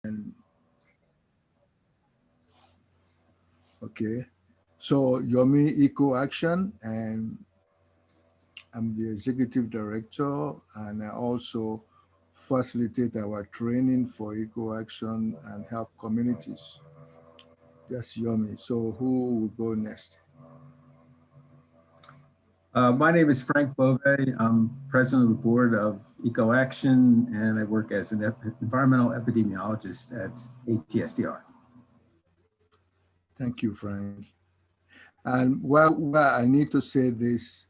And okay, so Yomi Eco Action, and I'm the executive director, and I also facilitate our training for Eco Action and help communities. That's Yomi. So who will go next? My name is Frank Bove. I'm president of the board of Eco Action, and I work as an environmental epidemiologist at ATSDR. Thank you, Frank. And well, I need to say this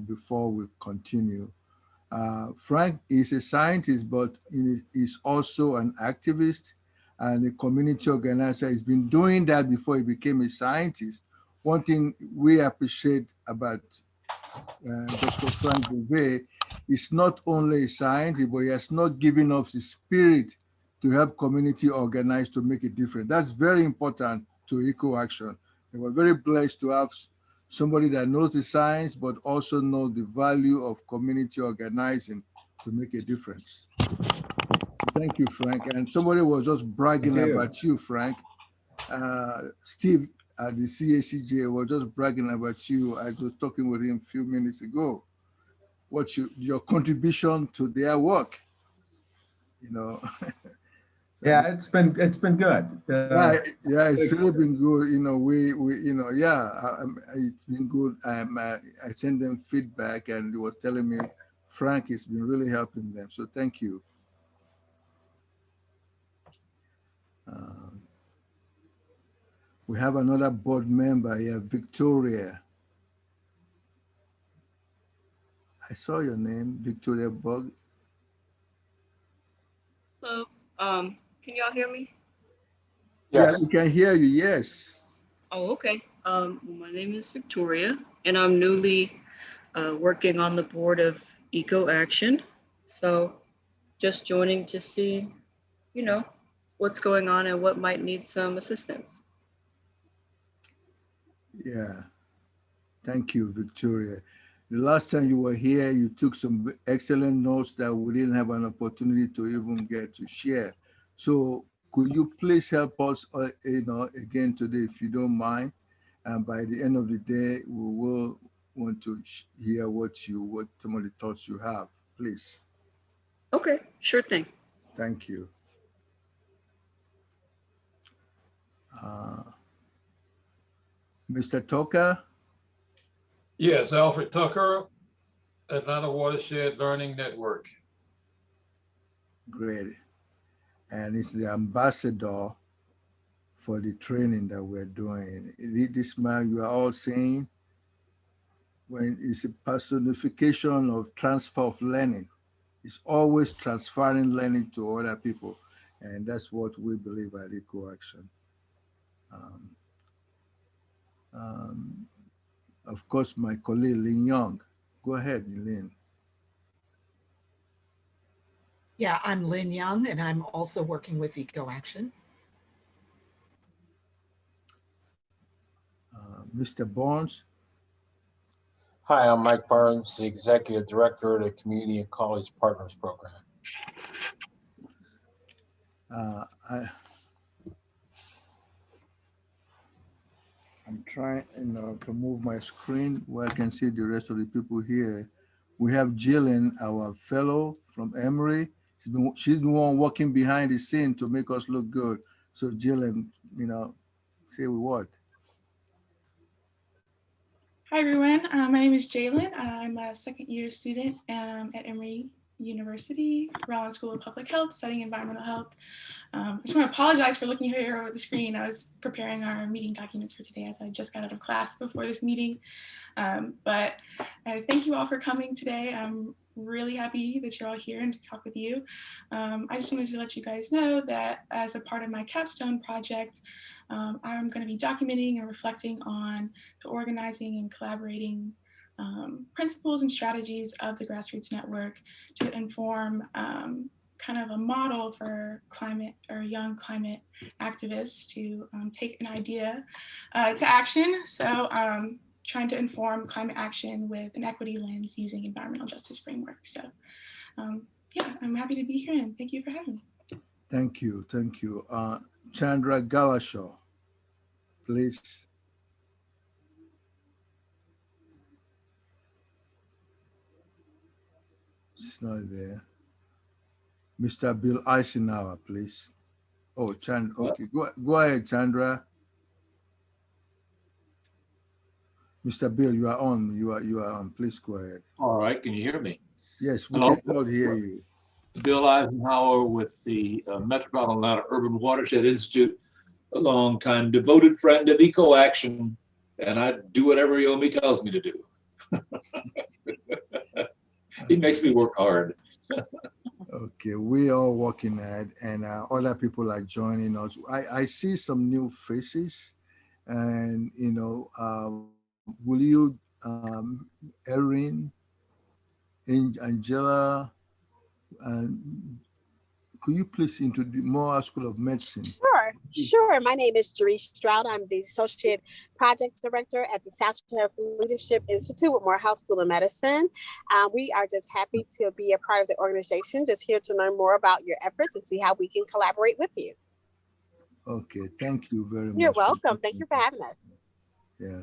before we continue. Frank is a scientist, but he is also an activist and a community organizer. He's been doing that before he became a scientist. One thing we appreciate about Dr. Frank Bouvet is not only a scientist, but he has not given up the spirit to help community organize to make a difference. That's very important to Eco Action. And we're very blessed to have somebody that knows the science, but also knows the value of community organizing to make a difference. Thank you, Frank. And somebody was just bragging about you, Frank. Steve at the CACJ was just bragging about you. I was talking with him a few minutes ago. What's your contribution to their work? You know. So, yeah, it's been good. Yeah, it's really been good. You know, we it's been good. I sent them feedback, and he was telling me Frank has been really helping them. So thank you. We have another board member here, Victoria. I saw your name, Victoria Bug. Hello. Can y'all hear me? Yes. Yeah, we can hear you. Yes. Oh, okay. Well, my name is Victoria, and I'm newly working on the board of Eco Action. So, just joining to see, you know, what's going on and what might need some assistance. Yeah. Thank you, Victoria. The last time you were here, you took some excellent notes that we didn't have an opportunity to even get to share. So could you please help us, again today, if you don't mind? And by the end of the day, we will want to hear what some of the thoughts you have, please. Okay, sure thing. Thank you. Mr. Tucker? Yes, Alfred Tucker, Atlanta Watershed Learning Network. Great. And it's the ambassador for the training that we're doing. This man you are all saying, when it's a personification of transfer of learning. It's always transferring learning to other people. And that's what we believe at Eco Action. Of course, my colleague Lin Young. Go ahead, Lin. Yeah, I'm Lin Young, and I'm also working with Eco Action. Mr. Barnes. Hi, I'm Mike Barnes, the Executive Director of the Community and College Partners Program. I'm trying to move my screen where I can see the rest of the people here. We have Jillian, our fellow from Emory. She's the one working behind the scene to make us look good. So Jillian, say what? Hi, everyone. My name is Jalen. I'm a second-year student at Emory University, Rollins School of Public Health, studying environmental health. I just want to apologize for looking here over the screen. I was preparing our meeting documents for today as I just got out of class before this meeting. But thank you all for coming today. I'm really happy that you're all here and to talk with you. I just wanted to let you guys know that as a part of my capstone project, I'm going to be documenting and reflecting on the organizing and collaborating principles and strategies of the Grassroots Network to inform kind of a model for climate or young climate activists to take an idea to action. So trying to inform climate action with an equity lens using environmental justice framework. So yeah, I'm happy to be here and thank you for having me. Thank you. Thank you. Chandra Galashaw, please. It's not there. Mr. Bill Eisenhower, please. Oh, okay. Go ahead, Chandra. Mr. Bill, you are on. You are on. Please go ahead. All right, can you hear me? Yes, we Hello? can all hear you. Bill Eisenhower with the Metropolitan Atlanta Urban Watershed Institute, a longtime devoted friend of Eco Action, and I do whatever Yomi tells me to do. He makes me work hard. Okay, we are working hard, and other people are joining us. I see some new faces, and will you, Erin, Angela, and could you please introduce Moore School of Medicine? Sure. My name is Jeree Stroud. I'm the Associate Project Director at the South Shore Leadership Institute with Morehouse School of Medicine. We are just happy to be a part of the organization, just here to learn more about your efforts and see how we can collaborate with you. Okay, thank you very much. You're welcome. Thank you for having us. Yeah.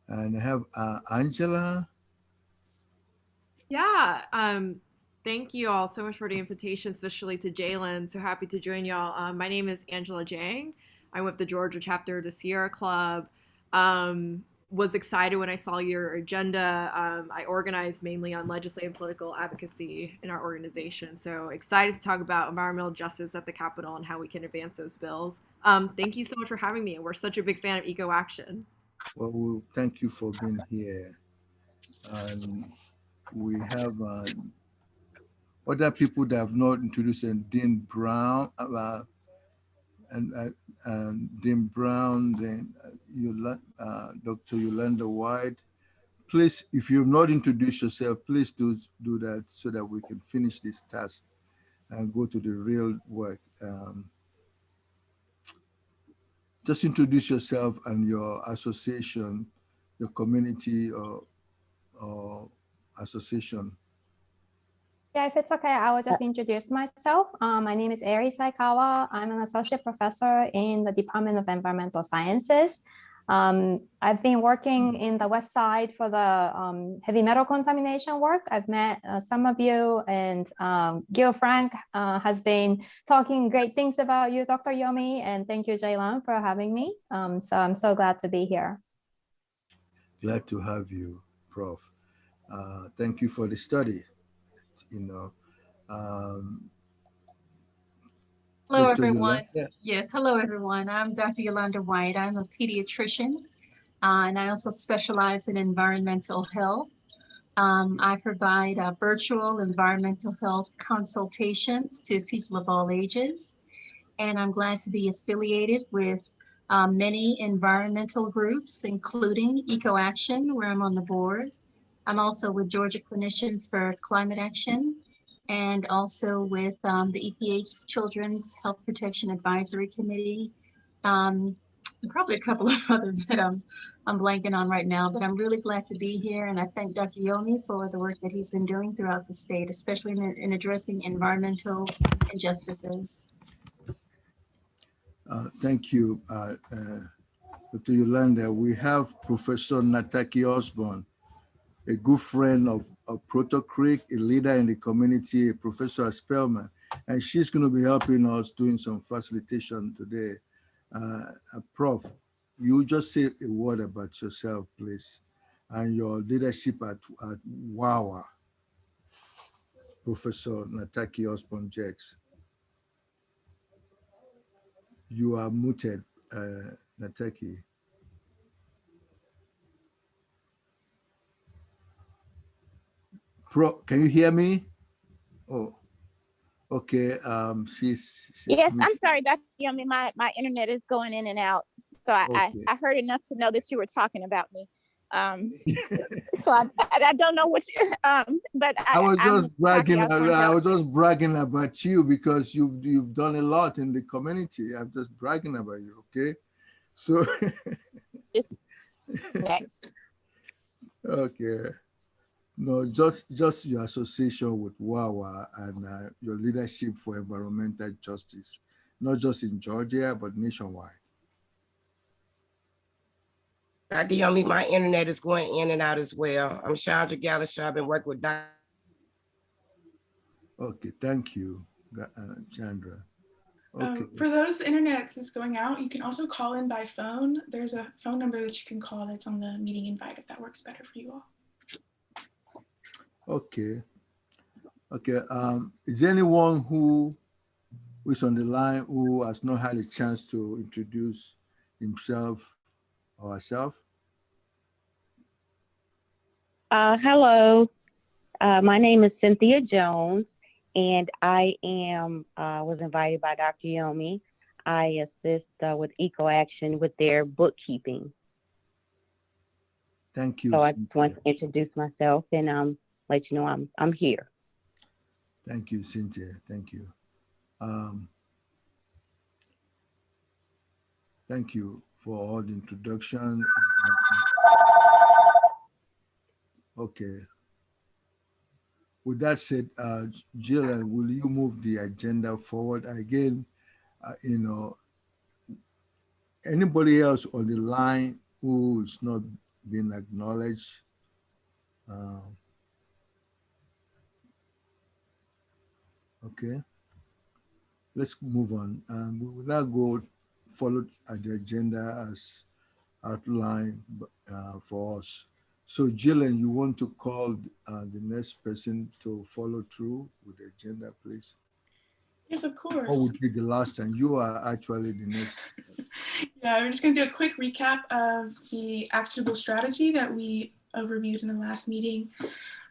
And I have Angela. Yeah. Thank you all so much for the invitation, especially to Jalen. So happy to join y'all. My name is Angela Jang. I'm with the Georgia chapter of the Sierra Club. Was excited when I saw your agenda. I organize mainly on legislative and political advocacy in our organization. So excited to talk about environmental justice at the Capitol and how we can advance those bills. Thank you so much for having me. We're such a big fan of Eco Action. Well, thank you for being here. We have other people that have not introduced, and Dean Brown, Dean Brown, then Dr. Yolanda White. Please, if you've not introduced yourself, please do that so that we can finish this task and go to the real work. Just introduce yourself and your association, your community or association. Yeah, if it's okay, I will just introduce myself. My name is Eri Saikawa. I'm an associate professor in the Department of Environmental Sciences. I've been working in the West Side for the heavy metal contamination work. I've met some of you, and Gil Frank has been talking great things about you, Dr. Yomi, and thank you, Jaylan, for having me. So I'm so glad to be here. Glad to have you, Prof. Thank you for the study. Hello, everyone. Yes, hello, everyone. I'm Dr. Yolanda White. I'm a pediatrician, and I also specialize in environmental health. I provide virtual environmental health consultations to people of all ages, and I'm glad to be affiliated with many environmental groups, including Eco Action, where I'm on the board. I'm also with Georgia Clinicians for Climate Action, and also with the EPA's Children's Health Protection Advisory Committee, and probably a couple of others that I'm blanking on right now, but I'm really glad to be here. And I thank Dr. Yomi for the work that he's been doing throughout the state, especially in addressing environmental injustices. Thank you, Dr. Yolanda. We have Professor Nataki Osborne, a good friend of Proto Creek, a leader in the community, a professor at Spelman, and she's going to be helping us doing some facilitation today. Prof, you just say a word about yourself, please, and your leadership at WAWA. Professor Nataki Osborne Jakes. You are muted, Nataki. Can you hear me? Oh, okay. She's yes, I'm sorry, Dr. Yomi, my internet is going in and out. So I heard enough to know that you were talking about me. So I don't know what but I was just bragging about you because you've done a lot in the community. I'm just bragging about you, okay? So next. Okay. No, just your association with WAWA and your leadership for environmental justice, not just in Georgia, but nationwide. Dr. Yomi, my internet is going in and out as well. I'm Chandra Galishaw. I've been working with Dr. Okay, thank you, Chandra. Okay. For those internet that's going out, you can also call in by phone. There's a phone number that you can call that's on the meeting invite if that works better for you all. Okay. Okay. Is there anyone who is on the line who has not had a chance to introduce himself or herself? Hello, my name is Cynthia Jones, and I am was invited by Dr. Yomi. I assist with EcoAction with their bookkeeping. Thank you. So I Cynthia. just want to introduce myself and let you know I'm here. Thank you, Cynthia. Thank you. Thank you for all the introduction. Okay. With that said, Jillian, will you move the agenda forward again? Anybody else on the line who is not being acknowledged? Okay. Let's move on. We will now go follow the agenda as outlined for us. So Jillian, you want to call the next person to follow through with the agenda, please? Yes, of course. Or we did the last time. You are actually the next. Yeah, we're just going to do a quick recap of the actionable strategy that we overviewed in the last meeting.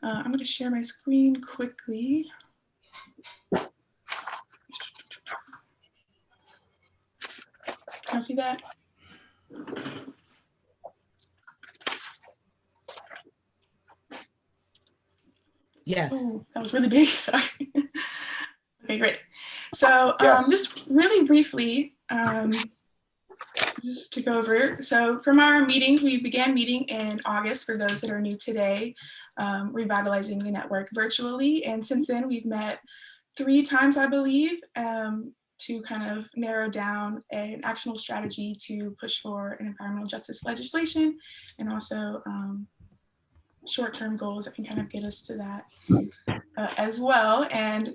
I'm going to share my screen quickly. Can you see that? Yes. Oh, that was really big, sorry. Okay, great. So Yes. just really briefly, just to go over. So from our meetings, we began meeting in August for those that are new today, revitalizing the network virtually. And since then we've met 3 times, I believe, to kind of narrow down an actionable strategy to push for an environmental justice legislation and also short-term goals that can kind of get us to that as well. And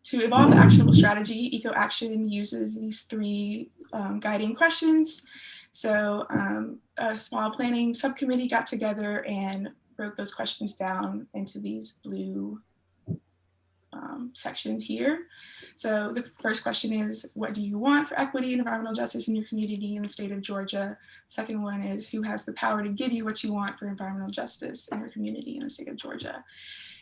to evolve the actionable strategy, EcoAction uses these 3 guiding questions. So a small planning subcommittee got together and broke those questions down into these blue sections here. So the first question is, what do you want for equity and environmental justice in your community in the state of Georgia? Second one is, who has the power to give you what you want for environmental justice in your community in the state of Georgia?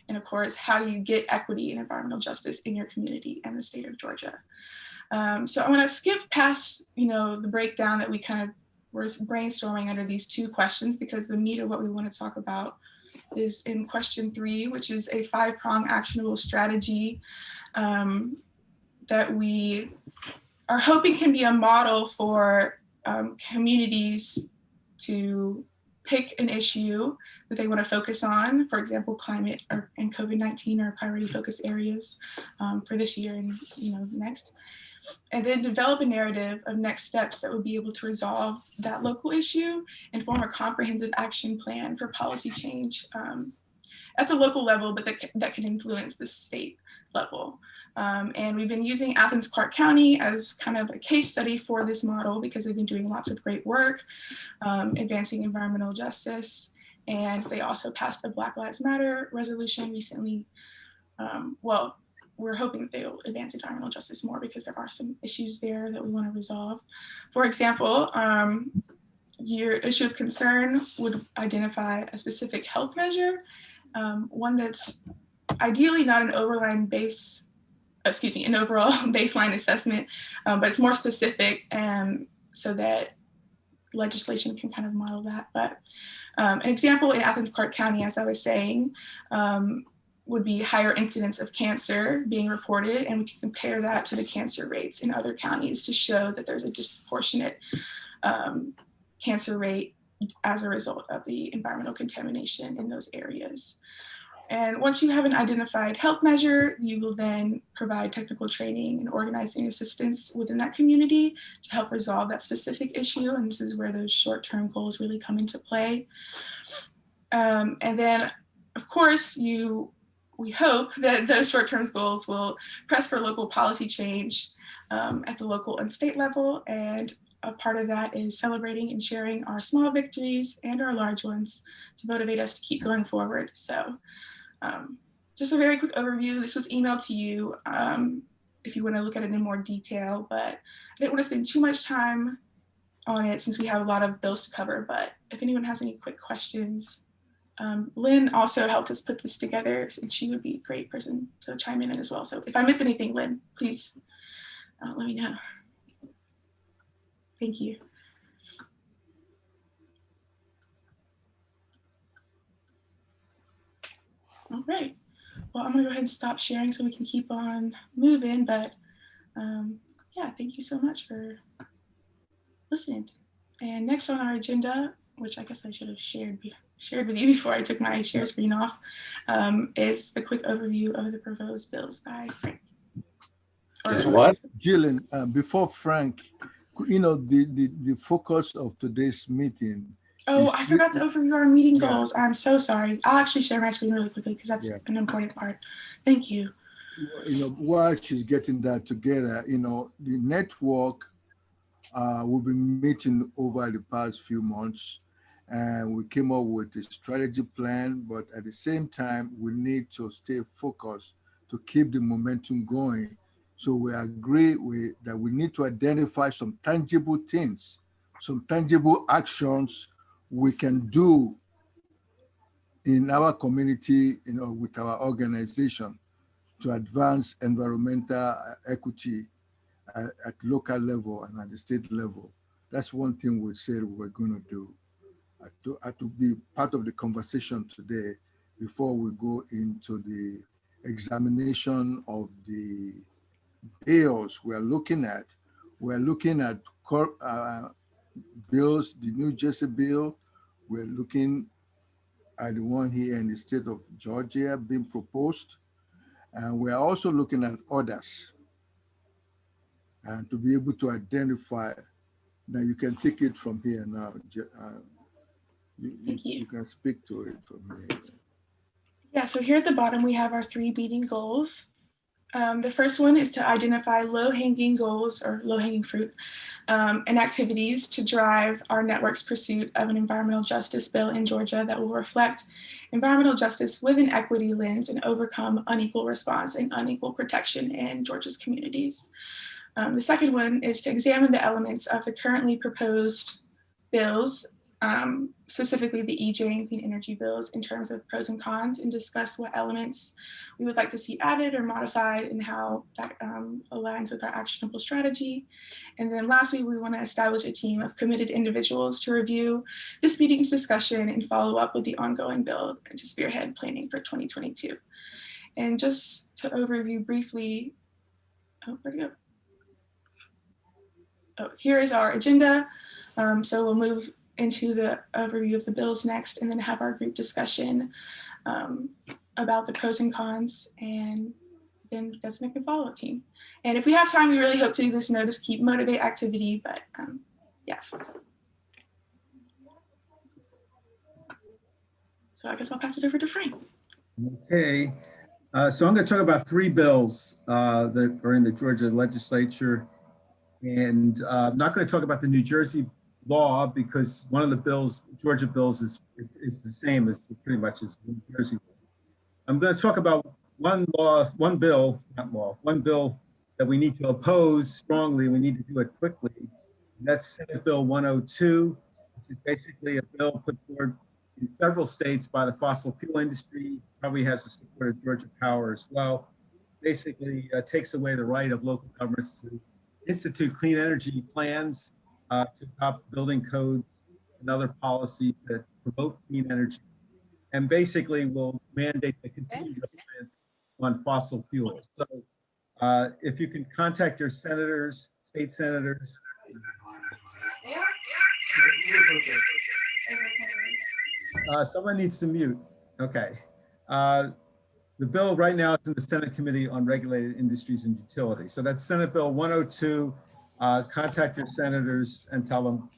And of course, how do you get equity and environmental justice in your community and the state of Georgia? So I want to skip past, the breakdown that we kind of were brainstorming under these 2 questions, because the meat of what we want to talk about is in question 3, which is a 5-prong actionable strategy that we are hoping can be a model for communities to pick an issue that they want to focus on. For example, climate and COVID-19 are priority focus areas for this year and next. And then develop a narrative of next steps that would be able to resolve that local issue and form a comprehensive action plan for policy change at the local level, but that can influence the state level. And we've been using Athens-Clarke County as kind of a case study for this model because they've been doing lots of great work advancing environmental justice. And they also passed a Black Lives Matter resolution recently. Well, we're hoping that they'll advance environmental justice more because there are some issues there that we want to resolve. For example, your issue of concern would identify a specific health measure, one that's ideally not an overall baseline assessment, but it's more specific so that legislation can kind of model that. But an example in Athens-Clarke County, as I was saying, would be higher incidence of cancer being reported, and we can compare that to the cancer rates in other counties to show that there's a disproportionate cancer rate as a result of the environmental contamination in those areas. And once you have an identified help measure, you will then provide technical training and organizing assistance within that community to help resolve that specific issue. And this is where those short-term goals really come into play. And then, of course, we hope that those short-term goals will press for local policy change at the local and state level. And a part of that is celebrating and sharing our small victories and our large ones to motivate us to keep going forward. So just a very quick overview. This was emailed to you if you want to look at it in more detail, but I didn't want to spend too much time on it since we have a lot of bills to cover. But if anyone has any quick questions, Lynn also helped us put this together, and she would be a great person to chime in as well. So if I miss anything, Lynn, please let me know. Thank you. All right. Well, I'm gonna go ahead and stop sharing so we can keep on moving, but yeah, thank you so much for listening. And next on our agenda, which I guess I should have shared with you before I took my share screen off, is the quick overview of the proposed bills by Frank. Is what? GGEN, before Frank, you know, the focus of today's meeting. Oh, I forgot to overview our meeting goals. I'm so sorry. I'll actually share my screen really quickly because that's an important part. Thank you. You know, while she's getting that together, you know, the network we've been meeting over the past few months, and we came up with a strategy plan, but at the same time, we need to stay focused to keep the momentum going. So we agree that we need to identify some tangible things, some tangible actions we can do in our community, you know, with our organization to advance environmental equity at local level and at the state level. That's one thing we said we're going to do. To be part of the conversation today before we go into the examination of the bills we're looking at. We're looking at bills, the New Jersey bill. We're looking at the one here in the state of Georgia being proposed. And we're also looking at others. And to be able to identify, now you can take it from here now. You can speak to it from here. Yeah, so here at the bottom, we have our 3 meeting goals. The first one is to identify low-hanging goals or low-hanging fruit and activities to drive our network's pursuit of an environmental justice bill in Georgia that will reflect environmental justice with an equity lens and overcome unequal response and unequal protection in Georgia's communities. The second one is to examine the elements of the currently proposed bills, specifically the GGEN clean energy bills, in terms of pros and cons, and discuss what elements we would like to see added or modified and how that aligns with our actionable strategy. And then lastly, we want to establish a team of committed individuals to review this meeting's discussion and follow up with the ongoing bill and to spearhead planning for 2022. And just to overview briefly, oh, where'd it go? Oh, here is our agenda. So we'll move into the overview of the bills next and then have our group discussion about the pros and cons, and then designate a follow-up team. And if we have time, we really hope to do this notice keep motivate activity, but yeah. So I guess I'll pass it over to Frank. Okay, so I'm going to talk about 3 bills that are in the Georgia legislature. And I'm not going to talk about the New Jersey law because one of the bills, Georgia bills, is the same as pretty much as the New Jersey law. I'm going to talk about one bill that we need to oppose strongly. We need to do it quickly. And that's Senate Bill 102, which is basically a bill put forward in several states by the fossil fuel industry, probably has the support of Georgia Power as well. Basically takes away the right of local governments to institute clean energy plans, to adopt building codes and other policies that promote clean energy, and basically will mandate the continued reliance on fossil fuels. So if you can contact your senators, state senators. Someone needs to mute. Okay. the bill right now is in the Senate Committee on Regulated Industries and Utilities. So that's Senate Bill 102. Contact your senators and tell them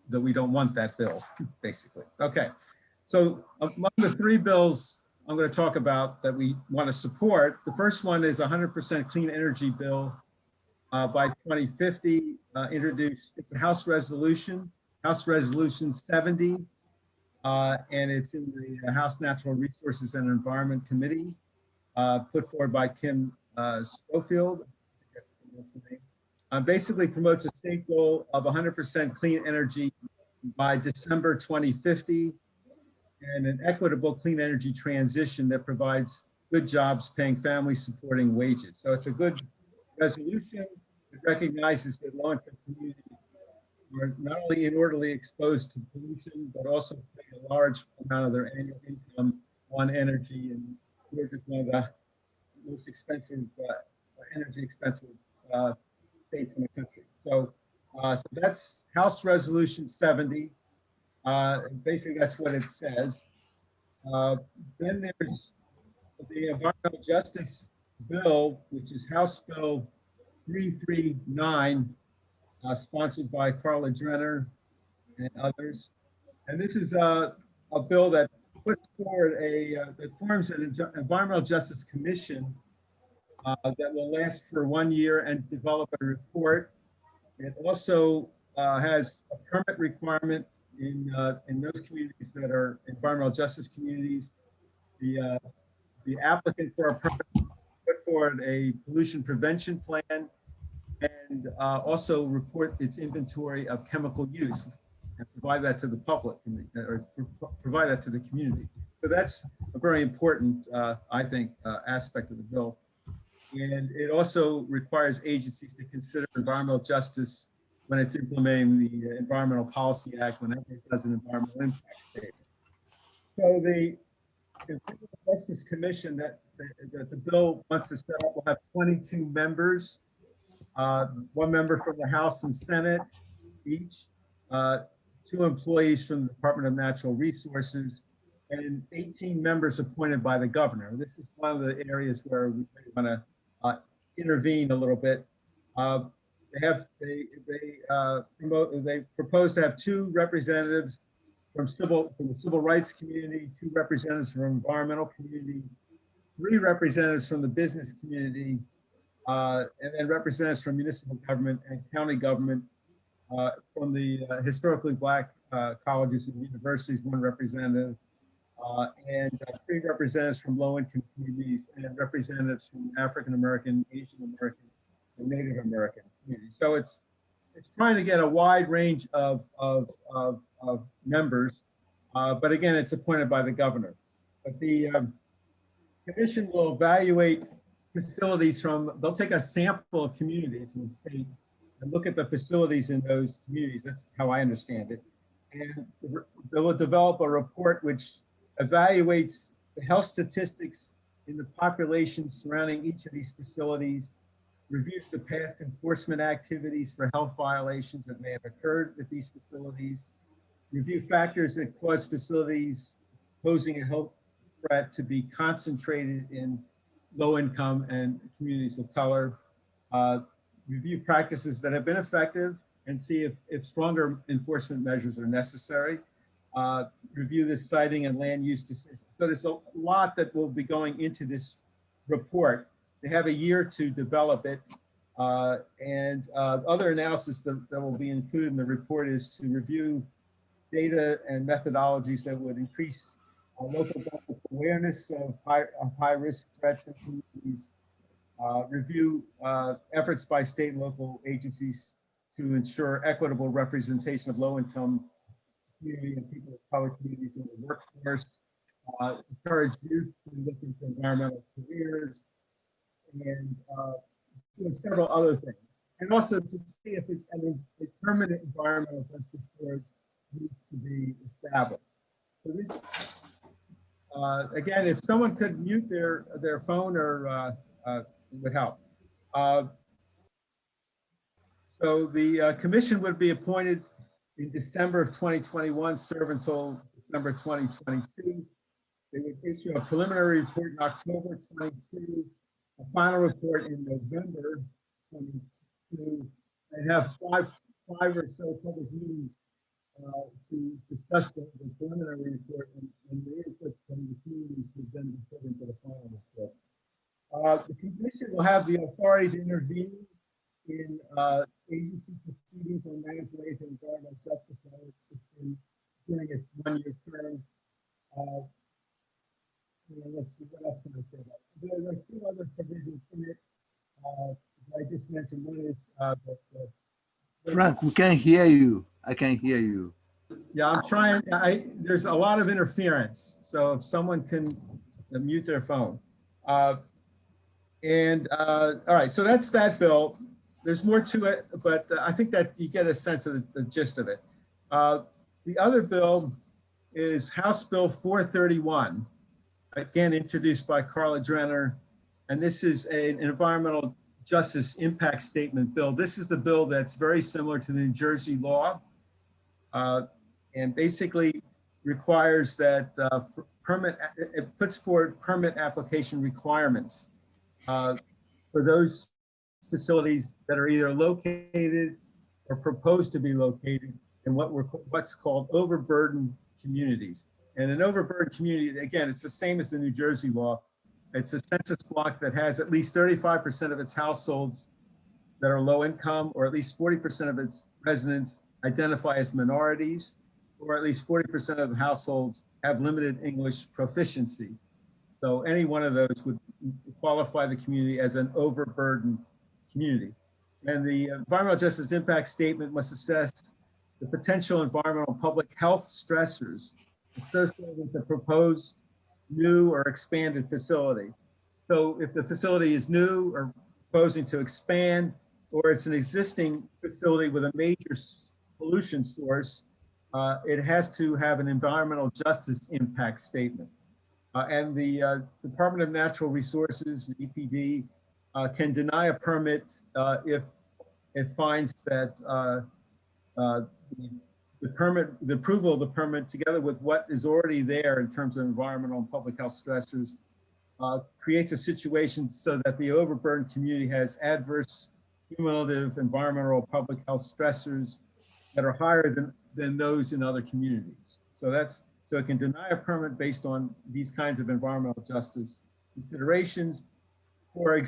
that we don't want that bill, basically. Okay, so among the three bills I'm going to talk about that we want to support, the first one is 100% clean energy bill by 2050, introduced. It's a House resolution, House Resolution 70, and it's in the House Natural Resources and Environment Committee, put forward by Kim Schofield. Basically promotes a state goal of 100% clean energy by December 2050 and an equitable clean energy transition that provides good jobs paying families supporting wages. So it's a good resolution. It recognizes that low-income communities are not only inordinately exposed to pollution, but also pay a large amount of their annual income on energy. And we're just one of the most expensive, energy expensive states in the country. So, so that's House Resolution 70. Basically, that's what it says. Then there's the Environmental Justice Bill, which is House Bill 339, sponsored by Carla Drenner and others. And this is a bill that puts forward that forms an Environmental Justice Commission that will last for 1 year and develop a report. It also has a permit requirement in those communities that are environmental justice communities. The applicant for a permit put forward a pollution prevention plan and also report its inventory of chemical use and provide that to the public or provide that to the community. So that's a very important, I think, aspect of the bill. And it also requires agencies to consider environmental justice when it's implementing the Environmental Policy Act, whenever it does an environmental impact statement. So the Environmental Justice Commission that the bill wants to set up will have 22 members, 1 member from the House and Senate each, 2 employees from the Department of Natural Resources, and 18 members appointed by the governor. This is one of the areas where we want to intervene a little bit. They propose to have 2 representatives from the civil rights community, 2 representatives from environmental community, 3 representatives from the business community, and then representatives from municipal government and county government, from the historically Black colleges and universities, 1 representative, and 3 representatives from low-income communities and representatives from African American, Asian American, and Native American communities. So it's trying to get a wide range of members, but again, it's appointed by the governor. But the commission will evaluate facilities they'll take a sample of communities in the state and look at the facilities in those communities. That's how I understand it. And they will develop a report which evaluates the health statistics in the population surrounding each of these facilities, reviews the past enforcement activities for health violations that may have occurred at these facilities, review factors that cause facilities posing a health threat to be concentrated in low income and communities of color, review practices that have been effective and see if stronger enforcement measures are necessary, review the siting and land use decisions. So there's a lot that will be going into this report. They have a year to develop it. And other analysis that will be included in the report is to review data and methodologies that would increase local government's awareness of high-risk threats in communities, review efforts by state and local agencies to ensure equitable representation of low-income community and people of color communities in the workforce, encourage youth to look into environmental careers, and several other things. And also to see if a permanent environmental justice board needs to be established. So this, again, if someone could mute their phone or it would help. So the commission would be appointed in December of 2021, serve until December 2022. They would issue a preliminary report in October 22, a final report in November 22, and have five or so public meetings to discuss the preliminary report, and the input from the communities would then be put into the final report. The commission will have the authority to intervene in agency proceedings on managed ways and environmental justice during its one-year term. Let's see, what else can I say about it? There are two other provisions in it. I just mentioned one is that. Frank, we can't hear you. I can't hear you. Yeah, I'm trying. There's a lot of interference, so if someone can mute their phone. All right, so that's that bill. There's more to it, but I think that you get a sense of the gist of it. The other bill is House Bill 431, again introduced by Carla Drenner, and this is an environmental justice impact statement bill. This is the bill that's very similar to the New Jersey law, and basically requires that it puts forward permit application requirements for those facilities that are either located or proposed to be located in what's called overburdened communities. And an overburdened community, again, it's the same as the New Jersey law. It's a census block that has at least 35% of its households that are low income, or at least 40% of its residents identify as minorities, or at least 40% of the households have limited English proficiency. So any one of those would qualify the community as an overburdened community. And the environmental justice impact statement must assess the potential environmental public health stressors associated with the proposed new or expanded facility. So if the facility is new or proposing to expand, or it's an existing facility with a major pollution source, it has to have an environmental justice impact statement. And the Department of Natural Resources, the EPD, can deny a permit if it finds that the approval of the permit, together with what is already there in terms of environmental and public health stressors, creates a situation so that the overburdened community has adverse cumulative environmental or public health stressors that are higher than those in other communities. So it can deny a permit based on these kinds of environmental justice considerations. For an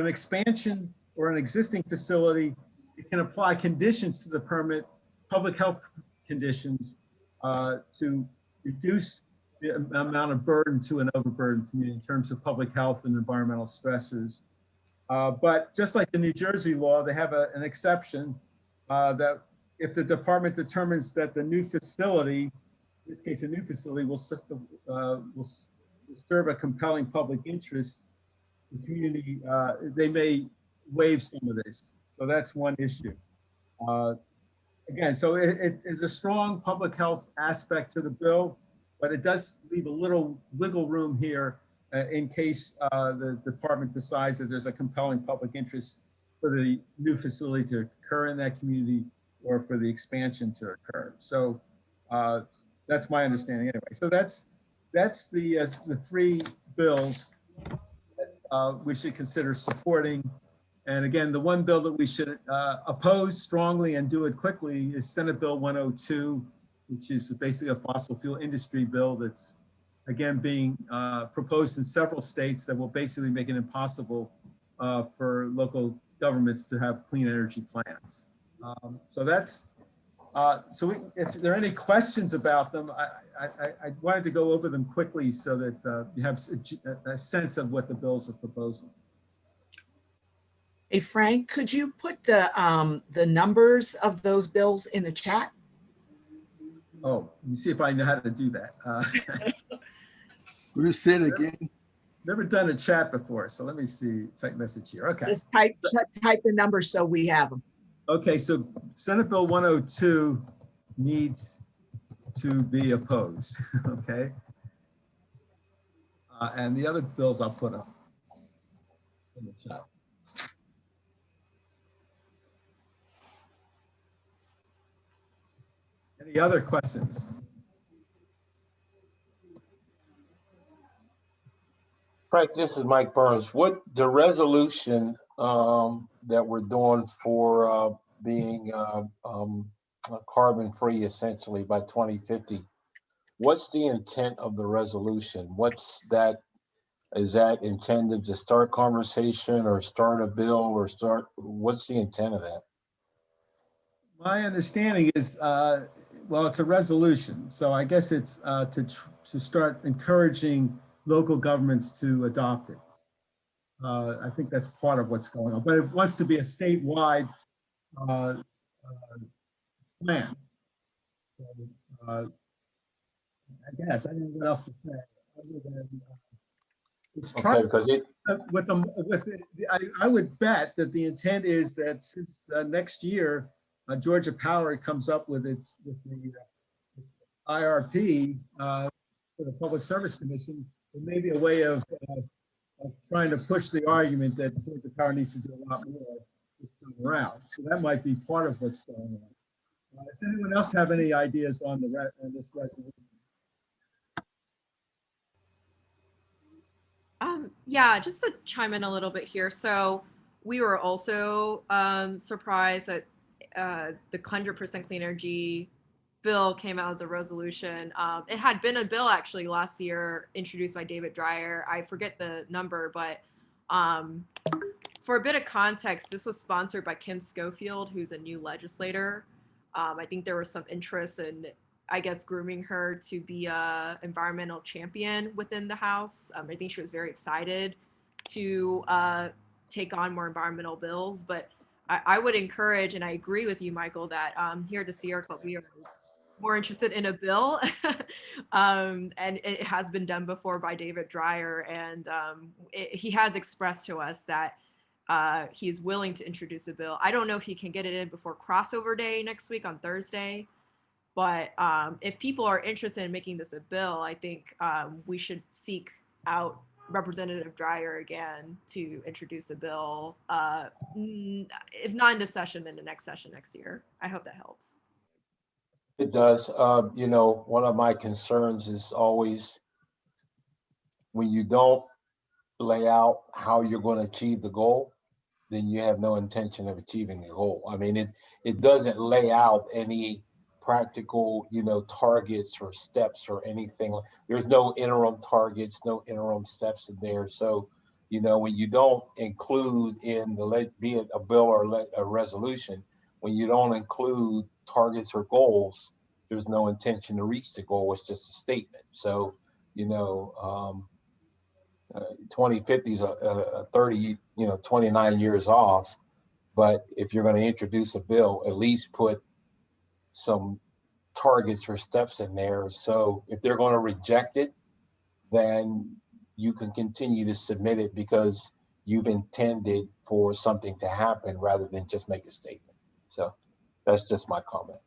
expansion or an existing facility, it can apply conditions to the permit, public health conditions, to reduce the amount of burden to an overburdened community in terms of public health and environmental stressors. But just like the New Jersey law, they have an exception that if the department determines that the new facility, in this case, a new facility will serve a compelling public interest, the community, they may waive some of this. So that's one issue. Again, so it is a strong public health aspect to the bill, but it does leave a little wiggle room here in case the department decides that there's a compelling public interest for the new facility to occur in that community or for the expansion to occur. So that's my understanding anyway. So that's the three bills that we should consider supporting. And again, the one bill that we should oppose strongly and do it quickly is Senate Bill 102, which is basically a fossil fuel industry bill that's, again, being proposed in several states that will basically make it impossible for local governments to have clean energy plants. So that's, if there are any questions about them, I wanted to go over them quickly so that you have a sense of what the bills are proposing. Hey, Frank, could you put the numbers of those bills in the chat? Oh, let me see if I know how to do that. Could you say it again? Never done a chat before, so let me see, type message here. Okay. Just type the numbers so we have them. Okay, so Senate Bill 102 needs to be opposed, okay? And the other bills I'll put up in the chat. Any other questions? Frank, this is Mike Burns. What the resolution that we're doing for being carbon free essentially by 2050? What's the intent of the resolution? What's that? Is that intended to start conversation or start a bill or start? What's the intent of that? My understanding is, well, it's a resolution, so I guess it's to start encouraging local governments to adopt it. I think that's part of what's going on, but it wants to be a statewide plan. So, I guess I don't know what else to say. Other than, it's Okay, because it I would bet that the intent is that since next year Georgia Power comes up with the IRP for the Public Service Commission, there may be a way of trying to push the argument that Georgia Power needs to do a lot more this time around. So that might be part of what's going on. Does anyone else have any ideas on this resolution? Yeah, just to chime in a little bit here. So we were also surprised that the 100% clean energy bill came out as a resolution. It had been a bill actually last year introduced by David Dreyer. I forget the number, but for a bit of context, this was sponsored by Kim Schofield, who's a new legislator. I think there was some interest in, I guess, grooming her to be a environmental champion within the House. I think she was very excited to take on more environmental bills. But I would encourage, and I agree with you, Michael, that here at the Sierra Club, we are more interested in a bill. And it has been done before by David Dreyer. And he has expressed to us that he is willing to introduce a bill. I don't know if he can get it in before crossover day next week on Thursday. But if people are interested in making this a bill, I think we should seek out Representative Dreyer again to introduce a bill, if not in this session, then the next session next year. I hope that helps. It does. You know, one of my concerns is always when you don't lay out how you're going to achieve the goal, then you have no intention of achieving the goal. I mean, it doesn't lay out any practical, you know, targets or steps or anything. There's no interim targets, no interim steps in there. So, you know, when you don't include in the, be it a bill or a resolution, when you don't include targets or goals, there's no intention to reach the goal. It's just a statement. So, you know, 2050 is a 30, you know, 29 years off. But if you're going to introduce a bill, at least put some targets or steps in there. So if they're going to reject it, then you can continue to submit it because you've intended for something to happen rather than just make a statement. So that's just my comment.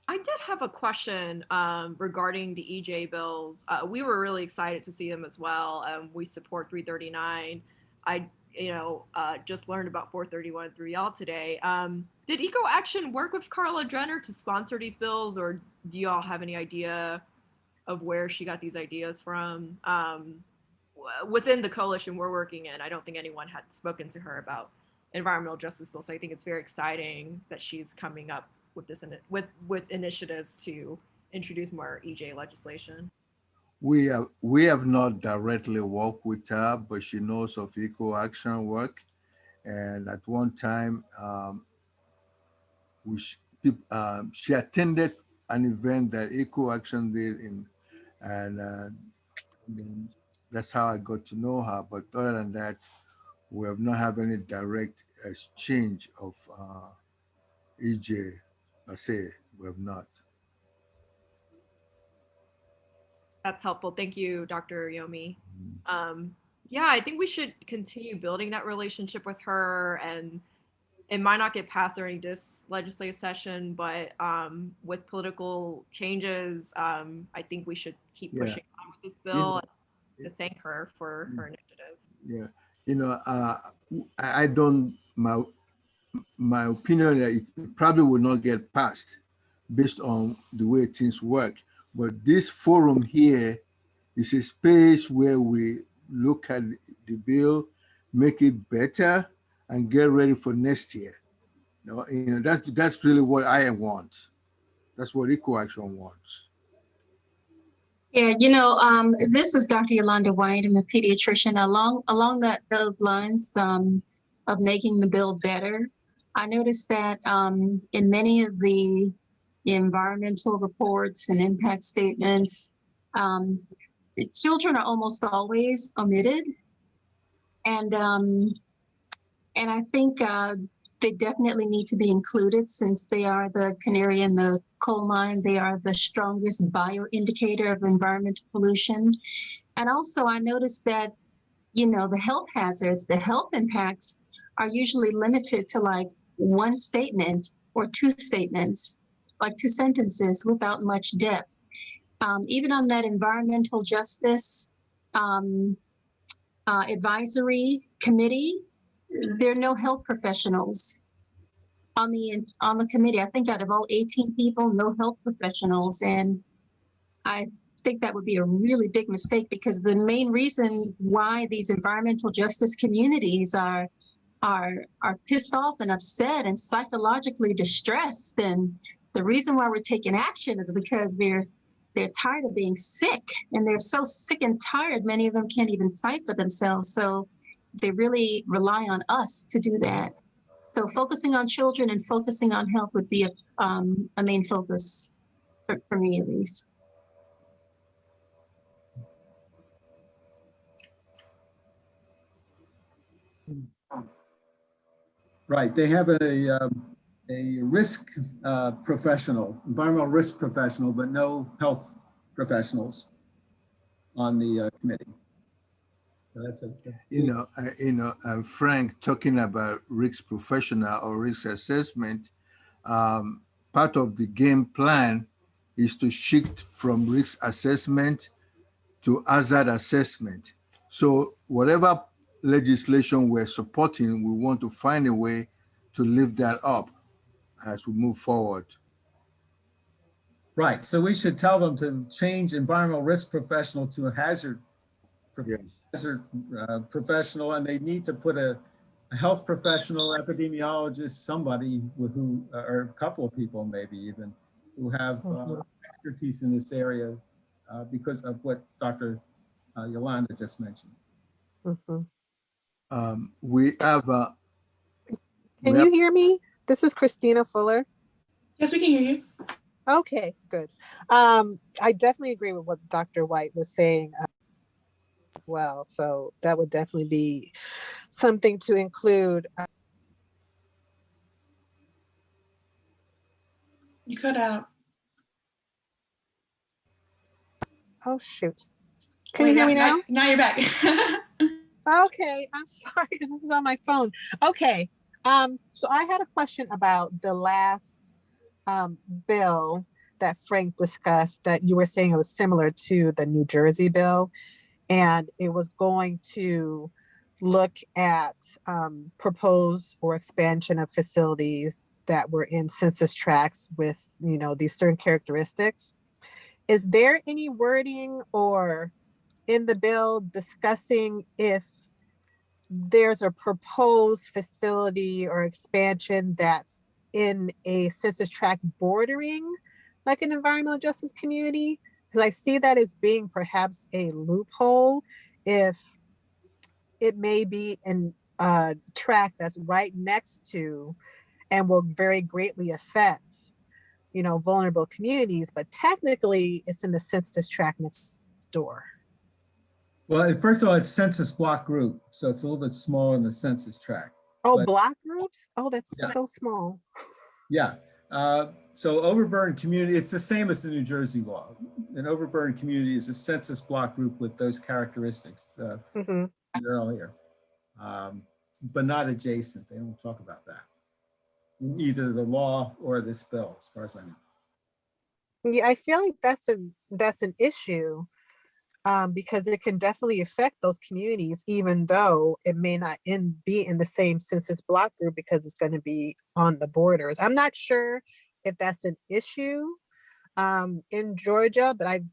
I did have a question regarding the EJ bills. We were really excited to see them as well. We support 339. I, just learned about 431 through y'all today. Did Eco Action work with Carla Drenner to sponsor these bills, or do y'all have any idea of where she got these ideas from? Within the coalition we're working in, I don't think anyone had spoken to her about environmental justice bills. So I think it's very exciting that she's coming up with this with initiatives to introduce more EJ legislation. We have not directly worked with her, but she knows of Eco Action work, and at one time she attended an event that Eco Action did and that's how I got to know her. But other than that, we have not had any direct exchange of EJ. I say we have not. That's helpful. Thank you, Dr. Yomi. Yeah, I think we should continue building that relationship with her, and it might not get passed during this legislative session, but with political changes, I think we should keep pushing on with this bill to thank her for her initiative. Yeah, I don't my opinion that it probably will not get passed based on the way things work. But this forum here is a space where we look at the bill, make it better, and get ready for next year. That's really what I want. That's what Eco Action wants. Yeah, this is Dr. Yolanda White. I'm a pediatrician. Along those lines of making the bill better, I noticed that in many of the environmental reports and impact statements, children are almost always omitted, and I think they definitely need to be included since they are the canary in the coal mine. They are the strongest bioindicator of environmental pollution. And also I noticed that, the health hazards, the health impacts are usually limited to like one statement or two statements, like two sentences without much depth. Even on that environmental justice advisory committee, there are no health professionals on the committee. I think out of all 18 people, no health professionals. And I think that would be a really big mistake, because the main reason why these environmental justice communities are pissed off and upset and psychologically distressed, and the reason why we're taking action is because they're tired of being sick, and they're so sick and tired, many of them can't even fight for themselves. So they really rely on us to do that. So focusing on children and focusing on health would be a main focus for me, at least. Right, they have a risk professional, environmental risk professional, but no health professionals on the committee. So that's Frank, talking about risk professional or risk assessment, part of the game plan is to shift from risk assessment to hazard assessment. So whatever legislation we're supporting, we want to find a way to lift that up as we move forward. right. So we should tell them to change environmental risk professional to a hazard professional, and they need to put a health professional, epidemiologist, somebody who, or a couple of people maybe even, who have expertise in this area because of what Dr. Yolanda just mentioned. We have Can you hear me? This is Christina Fuller. Yes, we can hear you. Okay, good. I definitely agree with what Dr. White was saying as well. So that would definitely be something to include. You cut out. Oh, shoot. Can you hear me now? Now you're back. Okay, I'm sorry because this is on my phone. Okay, so I had a question about the last bill that Frank discussed, that you were saying it was similar to the New Jersey bill, and it was going to look at propose or expansion of facilities that were in census tracts with, these certain characteristics. Is there any wording or in the bill discussing if there's a proposed facility or expansion that's in a census tract bordering like an environmental justice community? Because I see that as being perhaps a loophole if it may be in a tract that's right next to and will very greatly affect, vulnerable communities, but technically it's in the census tract next door. Well, first of all, it's census block group, so it's a little bit smaller than the census tract. Oh, block groups? Oh, that's so small. Yeah. So overburden community, it's the same as the New Jersey law. An overburden community is a census block group with those characteristics earlier, but not adjacent. They don't talk about that in either the law or this bill, as far as I know. Yeah, I feel like that's an issue because it can definitely affect those communities, even though it may not be in the same census block group because it's going to be on the borders. I'm not sure if that's an issue in Georgia, but I've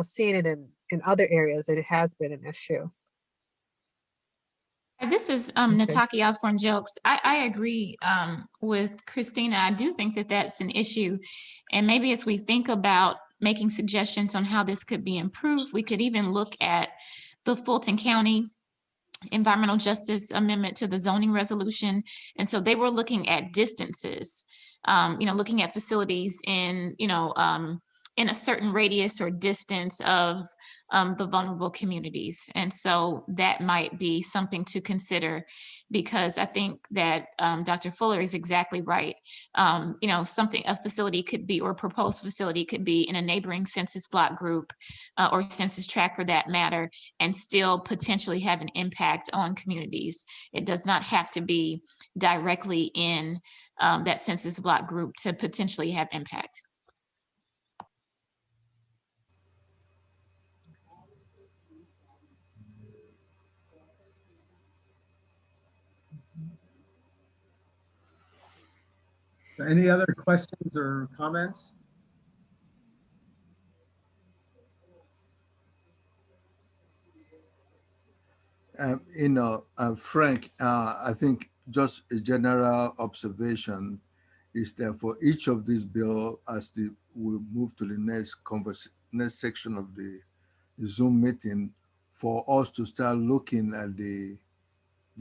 seen it in other areas that it has been an issue. This is Nataki Osborne Jelks. I agree with Christina. I do think that that's an issue. And maybe as we think about making suggestions on how this could be improved, we could even look at the Fulton County Environmental Justice Amendment to the zoning resolution. And so they were looking at distances, looking at facilities in a certain radius or distance of the vulnerable communities. And so that might be something to consider, because I think that Dr. Fuller is exactly right. A facility could be, or a proposed facility could be in a neighboring census block group or census tract for that matter, and still potentially have an impact on communities. It does not have to be directly in that census block group to potentially have impact. Any other questions or comments? Frank, I think just a general observation is that for each of these bills, as we move to the next section of the Zoom meeting, for us to start looking at the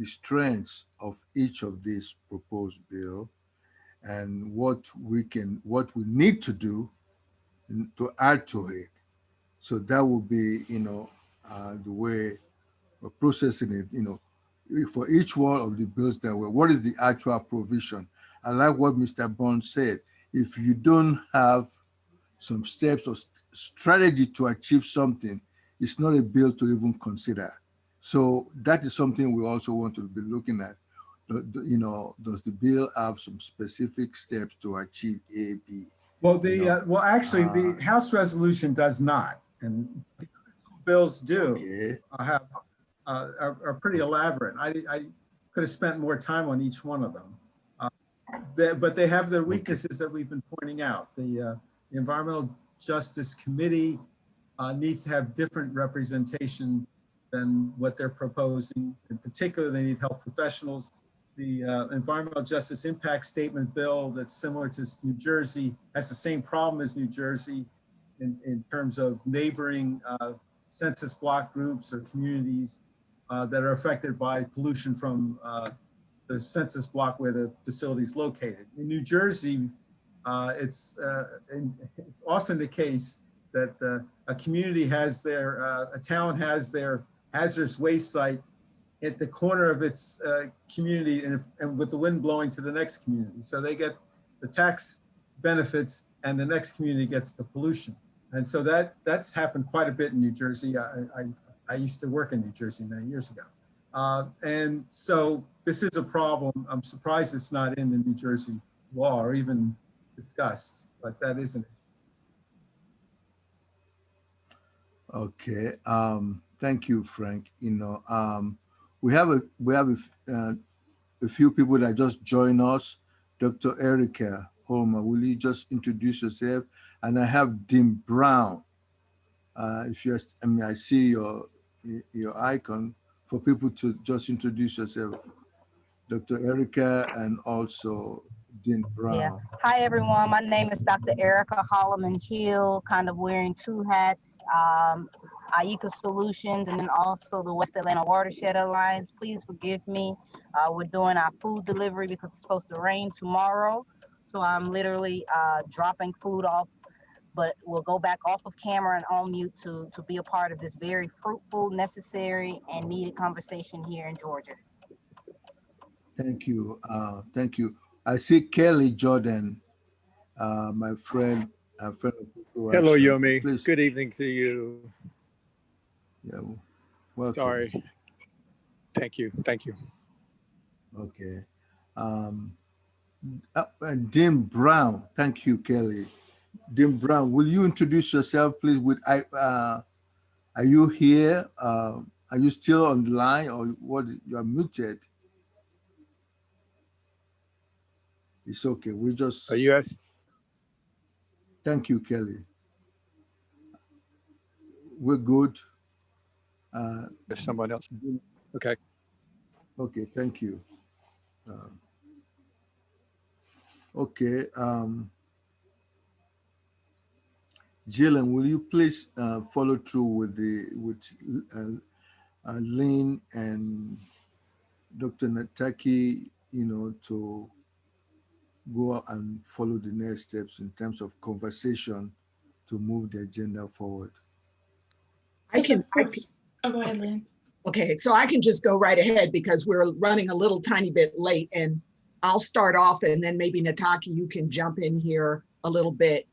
strengths of each of these proposed bill and what we need to do to add to it. So that will be, the way we're processing it, for each one of the bills that were, what is the actual provision? I like what Mr. Bond said. If you don't have some steps or strategy to achieve something, it's not a bill to even consider. So that is something we also want to be looking at. Does the bill have some specific steps to achieve A, B? Well, actually, the House resolution does not, and bills do have are pretty elaborate. I could have spent more time on each one of them, but they have their weaknesses that we've been pointing out. The Environmental Justice Committee needs to have different representation than what they're proposing. In particular, they need health professionals. The Environmental Justice Impact Statement bill that's similar to New Jersey has the same problem as New Jersey in terms of neighboring census block groups or communities that are affected by pollution from the census block where the facility is located. In New Jersey, it's often the case that a community has a town has their hazardous waste site at the corner of its community and with the wind blowing to the next community. So they get the tax benefits and the next community gets the pollution. And so that's happened quite a bit in New Jersey. I used to work in New Jersey many years ago. And so this is a problem. I'm surprised it's not in the New Jersey law or even discussed, but that is an issue. Okay, thank you, Frank. We have a few people that just joined us. Dr. Erica Holmer, will you just introduce yourself? And I have Dean Brown. If you, I see your icon for people to just introduce yourself. Dr. Erica and also Dean Brown. Yeah. Hi, everyone. My name is Dr. Erica Holloman Hill, kind of wearing two hats, IECA Solutions, and then also the West Atlanta Watershed Alliance. Please forgive me. We're doing our food delivery because it's supposed to rain tomorrow. So I'm literally dropping food off, but we'll go back off of camera and on mute to be a part of this very fruitful, necessary, and needed conversation here in Georgia. Thank you. Thank you. I see Kelly Jordan, my friend. Hello, Yomi. Please. Good evening to you. Yeah. Welcome. Sorry. Thank you. Thank you. Okay. Dean Brown. Thank you, Kelly. Dean Brown, will you introduce yourself, please, with Are you here? Are you still on the line, or what? You are muted. It's okay. We just. Yes. Thank you, Kelly. We're good. There's someone else. Okay. Okay, thank you. Okay. Jillian, will you please follow through with Lynn and Dr. Nataki, to go and follow the next steps in terms of conversation to move the agenda forward. I can. Oh, go ahead, Lynn. Okay, so I can just go right ahead because we're running a little tiny bit late, and I'll start off, and then maybe Nataki, you can jump in here a little bit.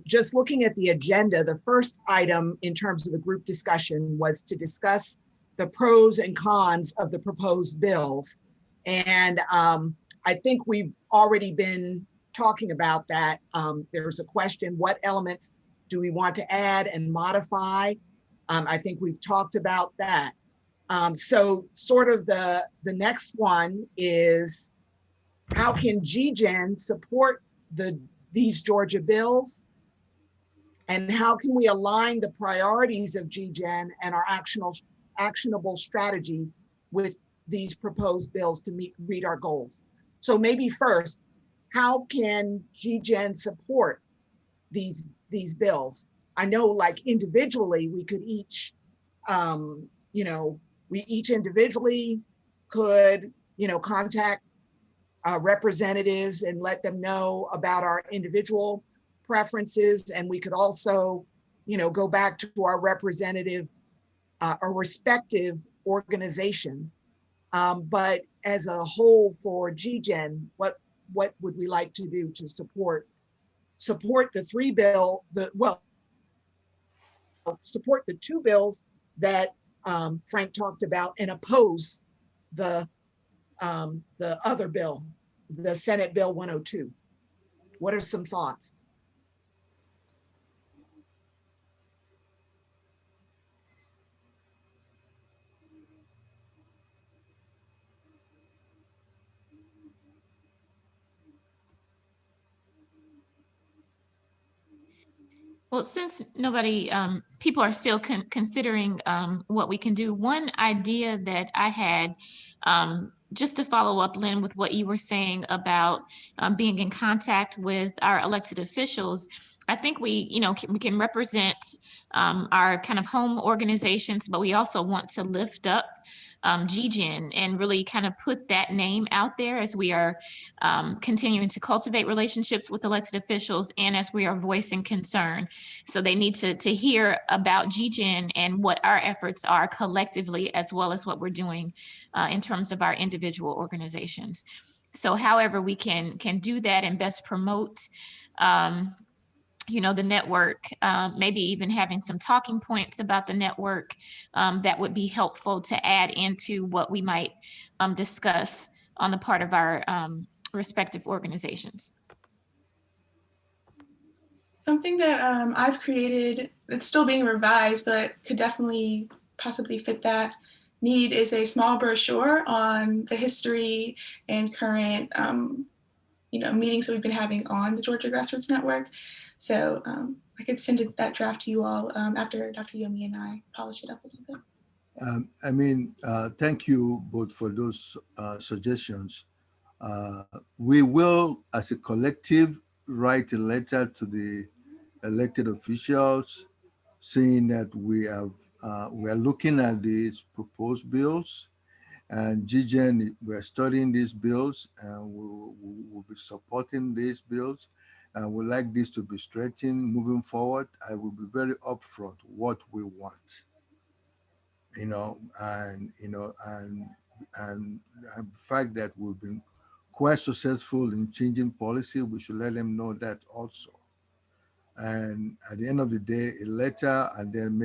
Just looking at the agenda, the first item in terms of the group discussion was to discuss the pros and cons of the proposed bills. And I think we've already been talking about that. There's a question, what elements do we want to add and modify? I think we've talked about that. So sort of the next one is, how can GGEN support these Georgia bills? And how can we align the priorities of GGEN and our actionable strategy with these proposed bills to meet our goals? So maybe first, how can GGEN support these bills? I know, like, individually, we could each, we each individually could, contact representatives and let them know about our individual preferences. And we could also, go back to our representative or respective organizations. But as a whole for GGEN, what would we like to do to support the support the two bills that Frank talked about and oppose the other bill, the Senate Bill 102. What are some thoughts? Well, since nobody, people are still considering what we can do, one idea that I had, just to follow up, Lynn, with what you were saying about being in contact with our elected officials, I think we can represent our kind of home organizations, but we also want to lift up GGEN and really kind of put that name out there as we are continuing to cultivate relationships with elected officials and as we are voicing concern. So they need to hear about GGEN and what our efforts are collectively, as well as what we're doing in terms of our individual organizations. So however we can do that and best promote the network, maybe even having some talking points about the network that would be helpful to add into what we might discuss on the part of our respective organizations. Something that I've created that's still being revised, but could definitely possibly fit that need, is a small brochure on the history and current meetings that we've been having on the Georgia Grassroots Network. So I could send that draft to you all after Dr. Yomi and I polish it up a little bit. Thank you both for those suggestions. We will, as a collective, write a letter to the elected officials saying that we are looking at these proposed bills, and GGEN, we're studying these bills, and we'll be supporting these bills. And we'd like this to be strengthened moving forward. I will be very upfront what we want, and the fact that we've been quite successful in changing policy, we should let them know that also. And at the end of the day, a letter, and then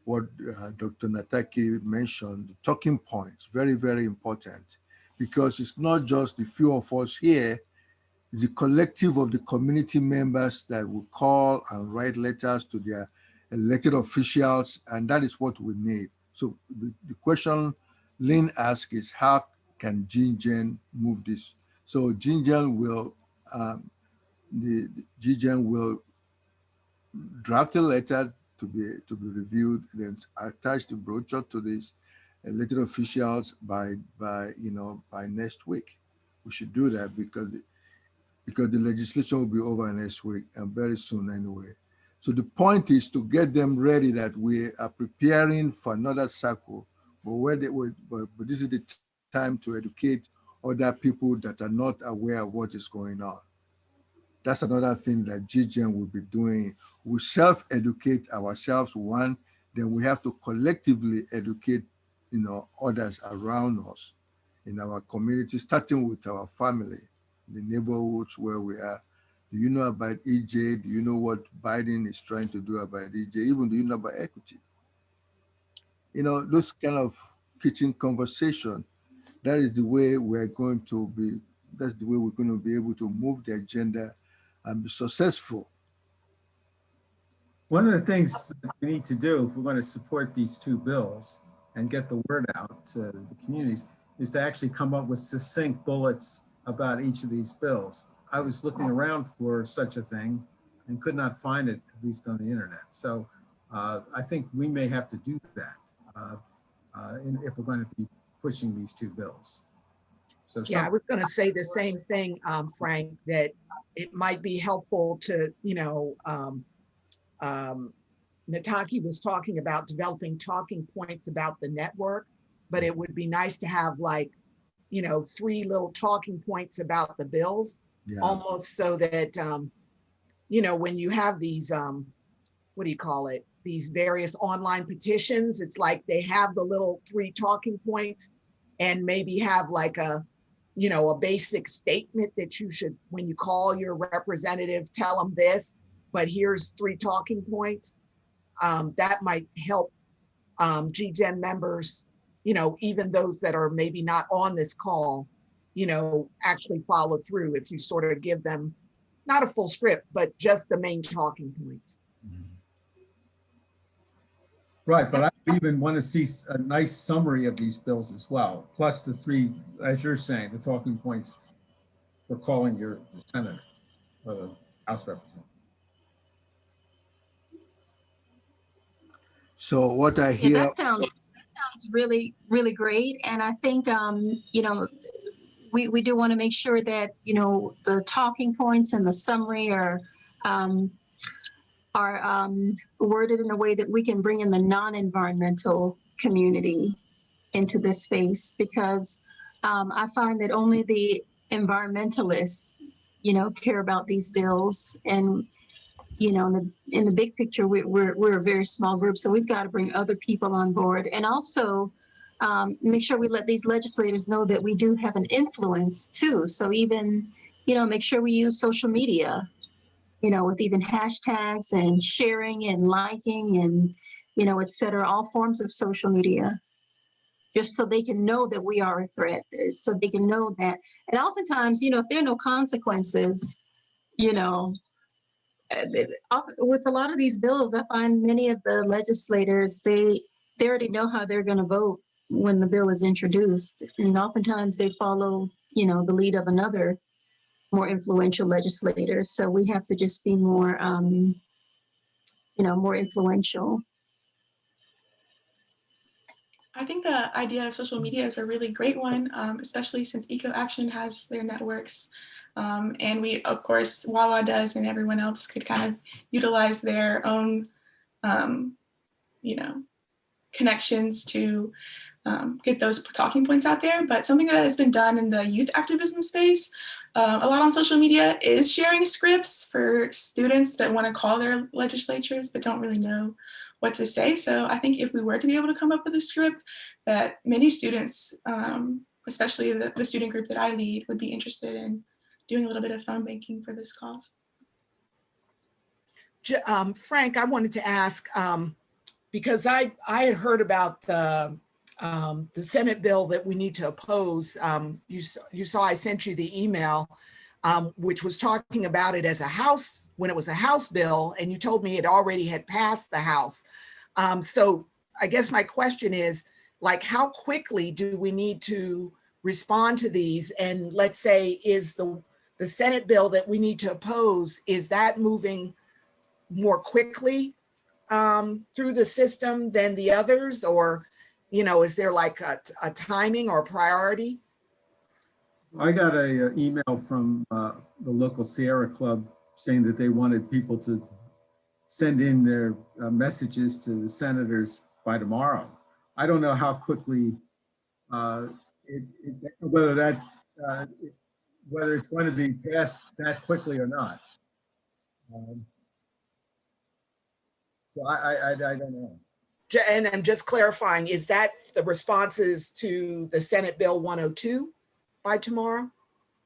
what Dr. Nataki mentioned, the talking points, very, very important, because it's not just the few of us here, it's the collective of the community members that will call and write letters to their elected officials, and that is what we need. So the question Lynn asked is, how can GGEN move this? So GGEN will, the GGEN will draft a letter to be reviewed, then attach the brochure to this elected officials by next week. We should do that because the legislation will be over next week and very soon anyway. So the point is to get them ready that we are preparing for another cycle, but this is the time to educate other people that are not aware of what is going on. That's another thing that GGEN will be doing. We self-educate ourselves, one, then we have to collectively educate, others around us in our community, starting with our family, the neighborhoods where we are. Do you know about EJ? Do you know what Biden is trying to do about EJ? Even do you know about equity? Those kind of kitchen conversation, that is the way we're going to be, that's the way we're going to be able to move the agenda and be successful. One of the things that we need to do if we're going to support these two bills and get the word out to the communities is to actually come up with succinct bullets about each of these bills. I was looking around for such a thing and could not find it, at least on the internet. So I think we may have to do that if we're going to be pushing these two bills. So yeah, I was going to say the same thing, Frank, that it might be helpful to, Nataki was talking about developing talking points about the network, but it would be nice to have 3 little talking points about the bills, almost so that, when you have these, what do you call it? These various online petitions, it's like they have the little 3 talking points and maybe have a basic statement that you should, when you call your representative, tell them this, but here's 3 talking points. That might help GGEN members, even those that are maybe not on this call, actually follow through if you sort of give them not a full script, but just the main talking points. Right, but I even want to see a nice summary of these bills as well, plus the 3, as you're saying, the talking points for calling the senator or the House representative. So what I hear— that sounds really, really great. And I think, we do want to make sure that, the talking points and the summary are worded in a way that we can bring in the non-environmental community into this space, because I find that only the environmentalists, care about these bills. And, in the big picture, we're a very small group, so we've got to bring other people on board, and also make sure we let these legislators know that we do have an influence too. So even, make sure we use social media, with even hashtags and sharing and liking and, et cetera, all forms of social media, just so they can know that we are a threat, so they can know that. And oftentimes, if there are no consequences, with a lot of these bills, I find many of the legislators, they already know how they're going to vote when the bill is introduced. And oftentimes they follow, the lead of another more influential legislator. So we have to just be more, more influential. I think the idea of social media is a really great one, especially since Eco Action has their networks. And we, of course, Wawa does, and everyone else could kind of utilize their own, connections to get those talking points out there. But something that has been done in the youth activism space, a lot on social media, is sharing scripts for students that want to call their legislatures but don't really know what to say. So I think if we were to be able to come up with a script, that many students, especially the student group that I lead, would be interested in doing a little bit of phone banking for this cause. Frank, I wanted to ask, because I had heard about the Senate bill that we need to oppose. You saw I sent you the email. which was talking about it as a House, when it was a House bill, and you told me it already had passed the House. So I guess my question is, like, how quickly do we need to respond to these? And let's say, is the Senate bill that we need to oppose, is that moving more quickly through the system than the others? Or, you know, is there like a timing or priority? I got a email from the local Sierra Club saying that they wanted people to send in their messages to the senators by tomorrow. I don't know how quickly, whether it's going to be passed that quickly or not. So I don't know. And I'm just clarifying, is that the responses to the Senate Bill 102 by tomorrow?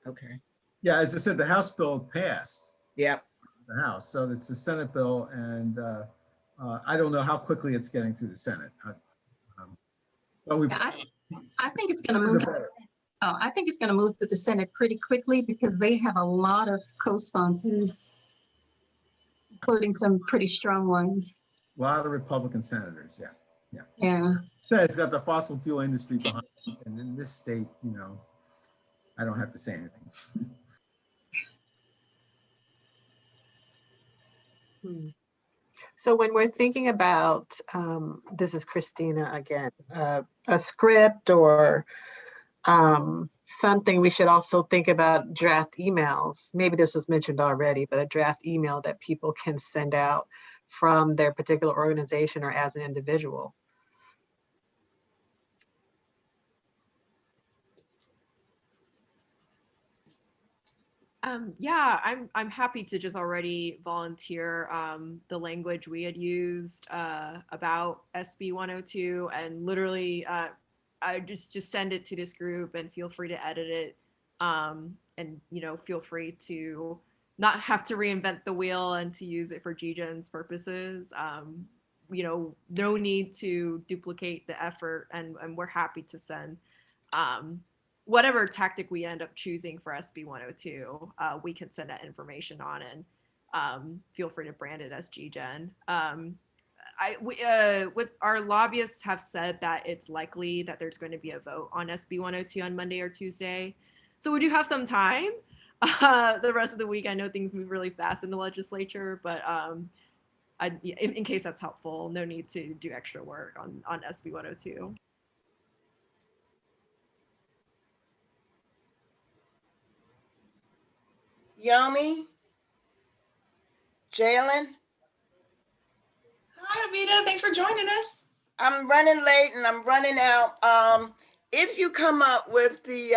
Okay. Yeah, as I said, the House bill passed. Yep. The House, so it's the Senate bill, and I don't know how quickly it's getting through the Senate. But I think it's going to move. I think it's going to move to the Senate pretty quickly because they have a lot of co-sponsors, including some pretty strong ones. A lot of Republican senators, yeah. Yeah. It's got the fossil fuel industry behind it, and in this state, you know, I don't have to say anything. So when we're thinking about, this is Christina again, a script or something, we should also think about draft emails. Maybe this was mentioned already, but a draft email that people can send out from their particular organization or as an individual. Yeah, I'm happy to just already volunteer the language we had used about SB 102, and literally I just send it to this group and feel free to edit it, and you know, feel free to not have to reinvent the wheel and to use it for GGEN's purposes. You know, no need to duplicate the effort, and we're happy to send whatever tactic we end up choosing for SB 102, we can send that information on, and feel free to brand it as GGEN. With our lobbyists have said that it's likely that there's going to be a vote on SB 102 on Monday or Tuesday. So we do have some time. The rest of the week, I know things move really fast in the legislature, but in case that's helpful, no need to do extra work on SB 102. Yomi, Jalen. Hi, Amita. Thanks for joining us. I'm running late and I'm running out. If you come up with the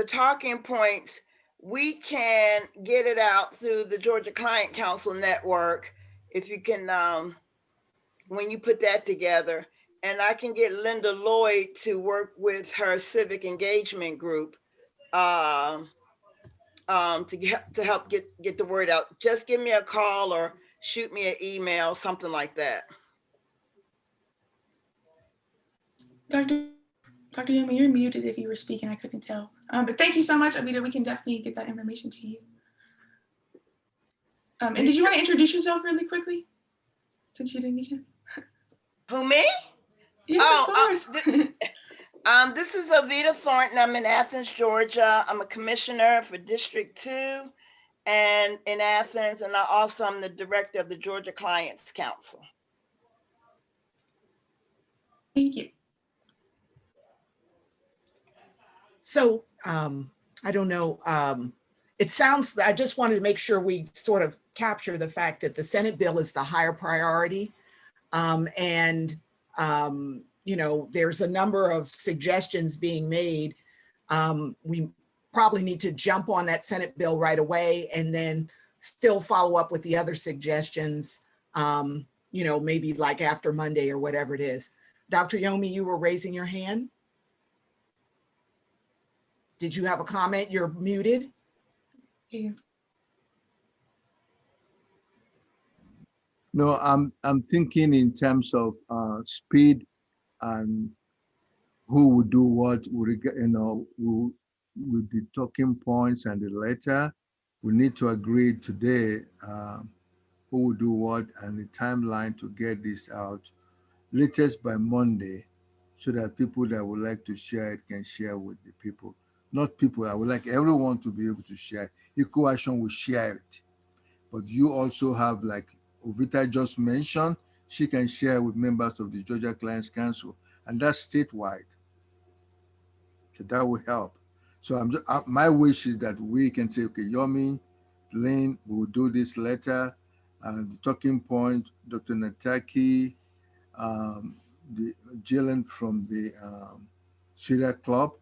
talking points, we can get it out through the Georgia Client Council Network. If you can, when you put that together, and I can get Linda Lloyd to work with her civic engagement group. To help get the word out. Just give me a call or shoot me an email, something like that. Dr. Yomi, you're muted if you were speaking. I couldn't tell. But thank you so much, Amita. We can definitely get that information to you. And did you want to introduce yourself really quickly? Since you didn't get Who, me? Yes, of course. This is Avita Thornton. I'm in Athens, Georgia. I'm a commissioner for District 2 and in Athens, and I also am the director of the Georgia Clients Council. Thank you. So I don't know. It sounds, I just wanted to make sure we sort of capture the fact that the Senate bill is the higher priority. You know, there's a number of suggestions being made. We probably need to jump on that Senate bill right away and then still follow up with the other suggestions, you know, maybe like after Monday or whatever it is. Dr. Yomi, you were raising your hand. Did you have a comment? You're muted. Yeah. No, I'm thinking in terms of speed and who would do what, you know, with the talking points and the letter. We need to agree today who will do what and the timeline to get this out latest by Monday, so that people that would like to share it can share with the people. Not people, I would like everyone to be able to share. Equal Action will share it. But you also have, like Ovita just mentioned, she can share with members of the Georgia Clients Council, and that's statewide. So that will help. So I'm just, my wish is that we can say, okay, Yomi, Lynn, we will do this letter, and the talking point, Dr. Nataki, the Jalen from the Syria Club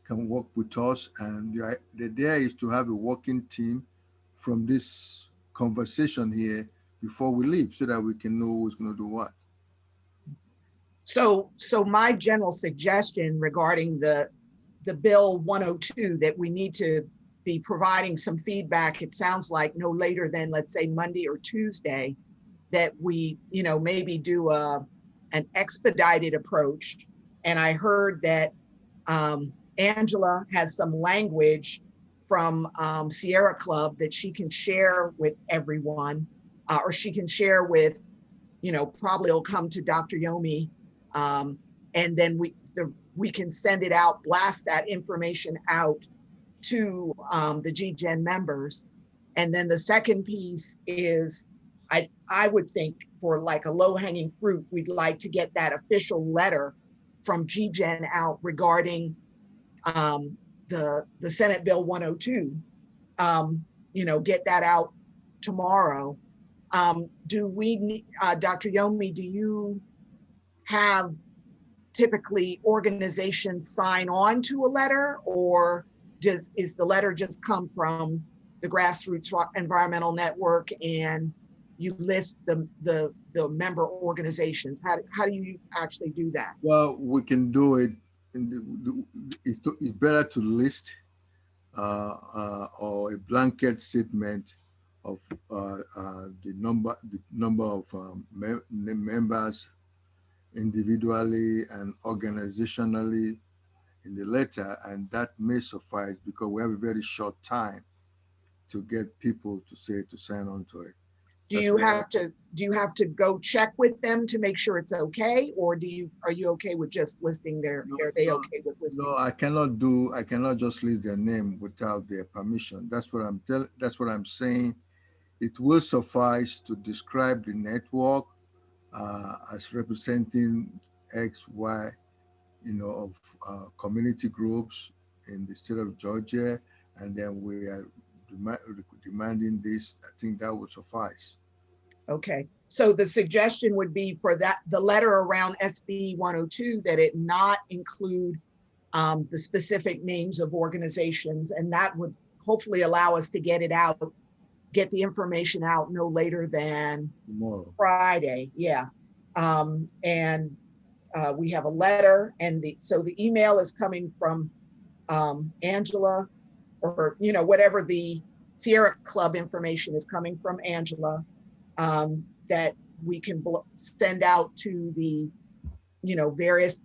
can work with us, and the idea is to have a working team from this conversation here before we leave, so that we can know who's going to do what. So my general suggestion regarding the bill 102, that we need to be providing some feedback, it sounds like no later than, let's say, Monday or Tuesday, that we, maybe do an expedited approach. And I heard that Angela has some language from Sierra Club that she can share with everyone, or she can share with, probably it'll come to Dr. Yomi, and then we can send it out, blast that information out to the GGEN members. And then the second piece is, I would think for like a low-hanging fruit, we'd like to get that official letter from GGEN out regarding the Senate Bill 102, get that out tomorrow. Do we, Dr. Yomi, do you have typically organizations sign on to a letter, or is the letter just come from the Grassroots Environmental Network and you list the member organizations? How do you actually do that? Well, we can do it. It's better to list or a blanket statement of the number of members individually and organizationally in the letter, and that may suffice because we have a very short time to get people to sign on to it. Do you have to go check with them to make sure it's okay, or are you okay with just listing are they okay with listing? No, I cannot just list their name without their permission. That's what I'm saying. It will suffice to describe the network as representing X, Y, of community groups in the state of Georgia, and then we are demanding this. I think that would suffice. Okay, so the suggestion would be for the letter around SB 102, that it not include the specific names of organizations, and that would hopefully allow us to get the information out no later than tomorrow, Friday. Yeah, and we have a letter, and so the email is coming from Angela, or whatever the Sierra Club information is coming from Angela, that we can send out to the various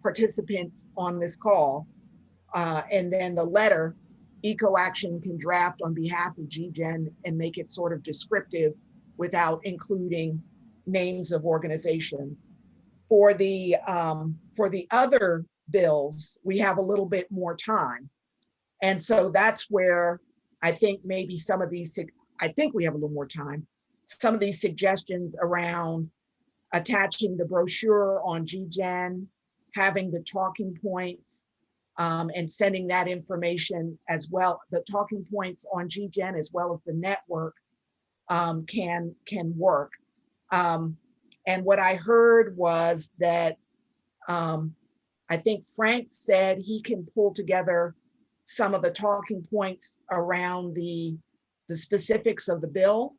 participants on this call, and then the letter Eco Action can draft on behalf of GGEN and make it sort of descriptive without including names of organizations. For the other bills, we have a little bit more time. And so that's where I think maybe I think we have a little more time. Some of these suggestions around attaching the brochure on GGEN, having the talking points, and sending that information as well, the talking points on GGEN as well as the network, can work. And what I heard was that I think Frank said he can pull together some of the talking points around the specifics of the bill,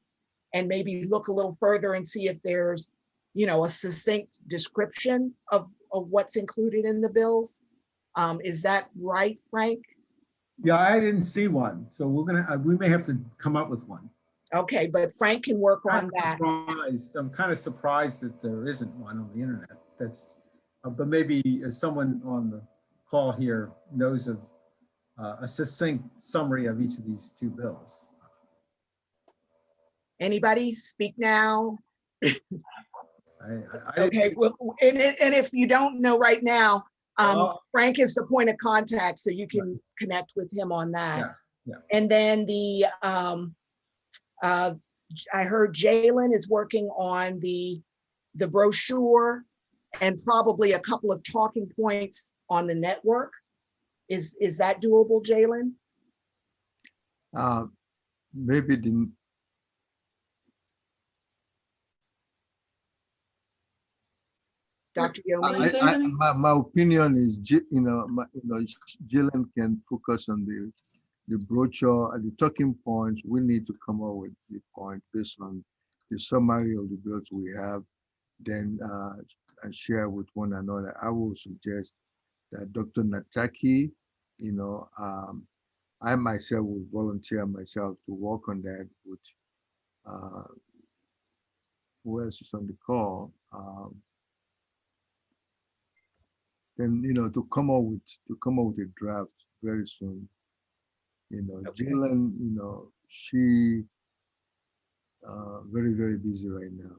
and maybe look a little further and see if there's, a succinct description of what's included in the bills. Is that right, Frank? Yeah, I didn't see one, so we may have to come up with one. Okay, but Frank can work on that. I'm kind of surprised that there isn't one on the internet. But maybe someone on the call here knows of a succinct summary of each of these two bills. Anybody speak now? I Okay, well, and if you don't know right now, Frank is the point of contact, so you can connect with him on that. Yeah. And then I heard Jalen is working on the brochure and probably a couple of talking points on the network. Is that doable, Jalen? Maybe Dr. Yomi? my opinion is, Jalen can focus on the brochure and the talking points. We need to come up with the point based on the summary of the bills we have, then and share with one another. I will suggest that Dr. Nataki, I myself will volunteer myself to work on that with who else is on the call. Then to come up with a draft very soon. Okay. Jalen, she very, very busy right now.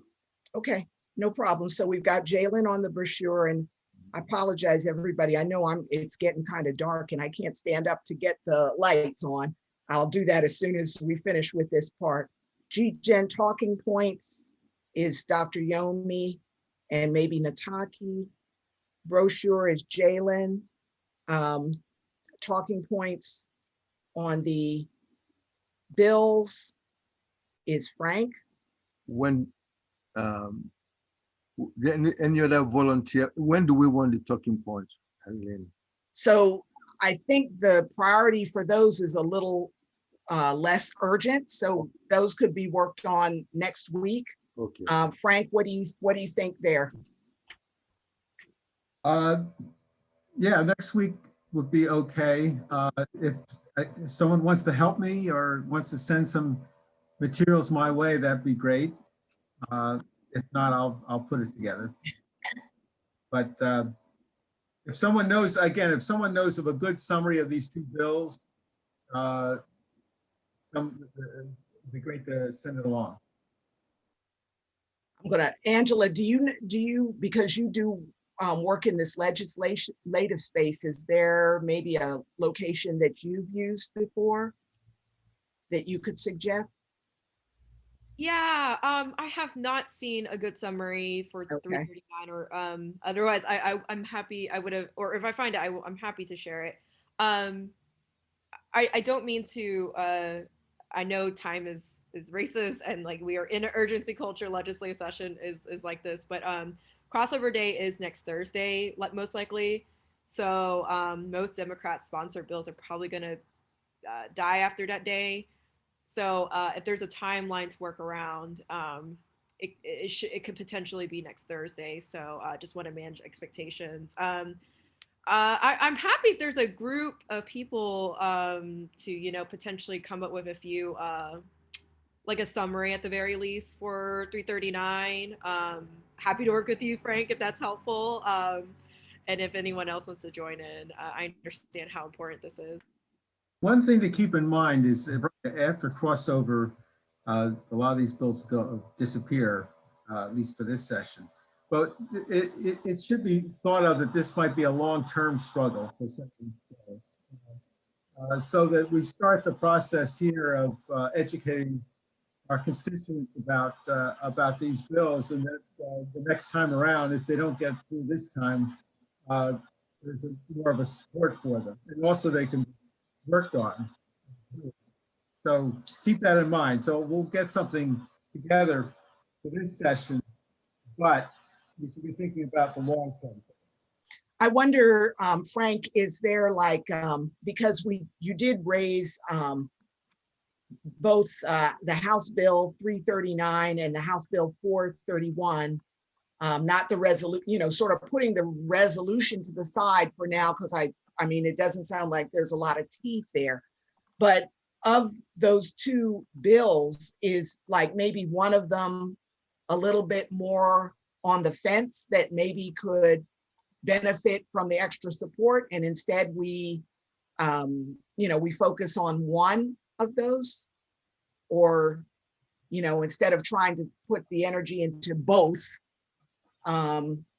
Okay, no problem. So we've got Jalen on the brochure, and I apologize, everybody. I know it's getting kind of dark and I can't stand up to get the lights on. I'll do that as soon as we finish with this part. GGEN talking points is Dr. Yomi and maybe Nataki. Brochure is Jalen. Talking points on the bills is Frank. When any other volunteer, when do we want the talking points, Eileen? So I think the priority for those is a little less urgent. So those could be worked on next week. Okay. Frank, what do you think there? Yeah, next week would be okay. If someone wants to help me or wants to send some materials my way, that'd be great. If not, I'll put it together. But if someone knows, again, if someone knows of a good summary of these two bills, it'd be great to send it along. Angela, do you, because you do work in this legislative space, is there maybe a location that you've used before that you could suggest? Yeah, I have not seen a good summary for 339 or otherwise I'm happy. I would have, or if I find it, I'm happy to share it. I don't mean to, I know time is racist and like we are in an urgency culture, legislative session is like this, but crossover day is next Thursday, most likely. So most Democrat sponsored bills are probably gonna die after that day. So if there's a timeline to work around, it could potentially be next Thursday. So just want to manage expectations. I'm happy if there's a group of people to potentially come up with a few like a summary at the very least for 339. Happy to work with you, Frank, if that's helpful. And if anyone else wants to join in, I understand how important this is. One thing to keep in mind is after crossover, a lot of these bills disappear, at least for this session. But it should be thought of that this might be a long-term struggle for some of these bills. So that we start the process here of educating our constituents about these bills, and that the next time around, if they don't get through this time, there's more of a support for them. And also they can worked on. So keep that in mind. So we'll get something together for this session, but we should be thinking about the long term. I wonder, Frank, is there like, because you did raise both the House Bill 339 and the House Bill 431, not the resolution, sort of putting the resolution to the side for now, because I mean, it doesn't sound like there's a lot of teeth there, but of those two bills, is like maybe one of them a little bit more on the fence that maybe could benefit from the extra support, and instead we we focus on one of those, or, instead of trying to put the energy into both,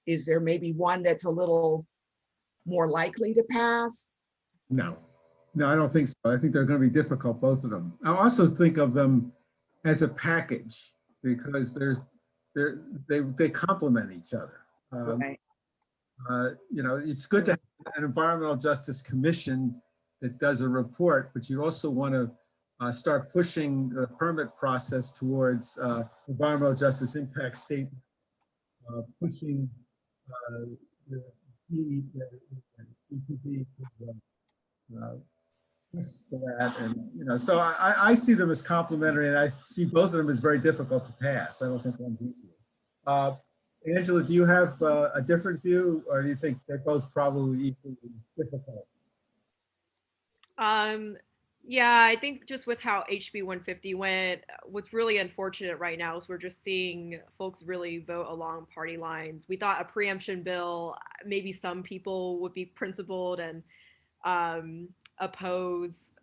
is there maybe one that's a little more likely to pass? No, I don't think so. I think they're going to be difficult, both of them. I also think of them as a package because they complement each other. Right. It's good to have an environmental justice commission that does a report, but you also want to start pushing the permit process towards environmental justice impact statements, pushing the EPD to push for that. And, so I see them as complementary, and I see both of them as very difficult to pass. I don't think one's easier. Angela, do you have a different view, or do you think they're both probably equally difficult? Yeah, I think just with how HB 150 went, what's really unfortunate right now is we're just seeing folks really vote along party lines. We thought a preemption bill, maybe some people would be principled and oppose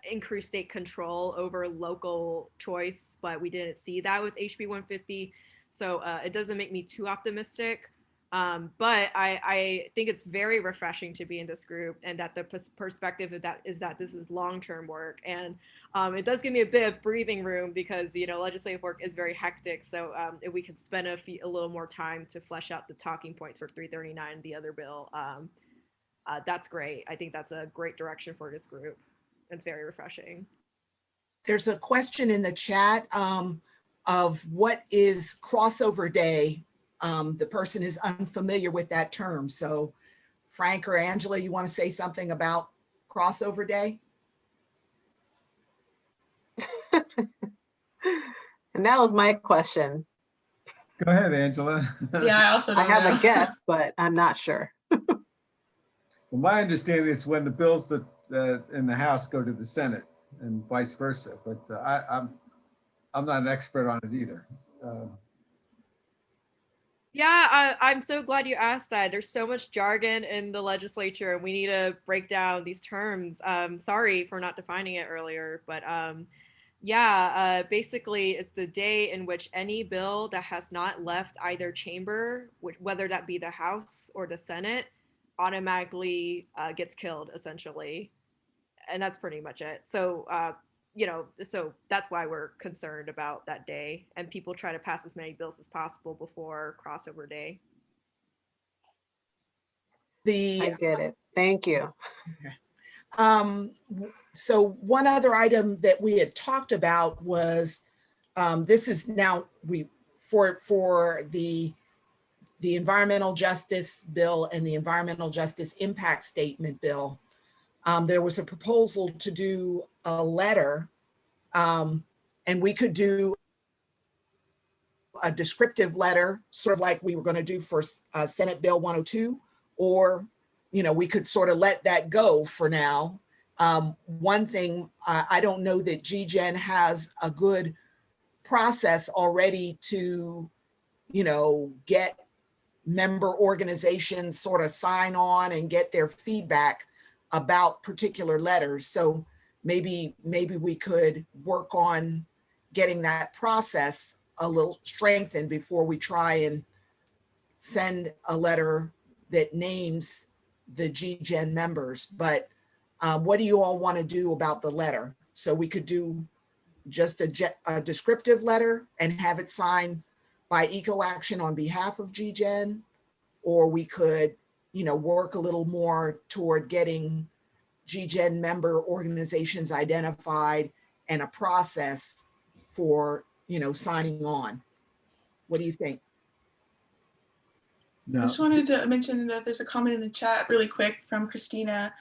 increased state control over local choice, but we didn't see that with HB 150. So it doesn't make me too optimistic. But I think it's very refreshing to be in this group, and that the perspective of that is that this is long-term work. And it does give me a bit of breathing room because, legislative work is very hectic. So if we could spend a little more time to flesh out the talking points for 339 and the other bill, that's great. I think that's a great direction for this group. It's very refreshing. There's a question in the chat of what is crossover day. The person is unfamiliar with that term. So Frank or Angela, you want to say something about crossover day? And that was my question. Go ahead, Angela. Yeah, I also don't I have know. a guess, but I'm not sure. Well, my understanding is when the bills that in the House go to the Senate and vice versa, but I'm not an expert on it either. Yeah, I'm so glad you asked that. There's so much jargon in the legislature, and we need to break down these terms. Sorry for not defining it earlier, but basically it's the day in which any bill that has not left either chamber, whether that be the House or the Senate, automatically gets killed, essentially. And that's pretty much it. So so that's why we're concerned about that day, and people try to pass as many bills as possible before crossover day. I get it. Thank you. Okay. So one other item that we had talked about was this is now for the environmental justice bill and the environmental justice impact statement bill. There was a proposal to do a letter, and we could do a descriptive letter, sort of like we were going to do for Senate Bill 102, or, we could sort of let that go for now. One thing, I don't know that GGEN has a good process already to, get member organizations sort of sign on and get their feedback about particular letters. So maybe we could work on getting that process a little strengthened before we try and send a letter that names the GGEN members. But what do you all want to do about the letter? So we could do just a descriptive letter and have it signed by EcoAction on behalf of GGEN, or we could, work a little more toward getting GGEN member organizations identified and a process for, signing on. What do you think? I just wanted to mention that there's a comment in the chat really quick from Christina.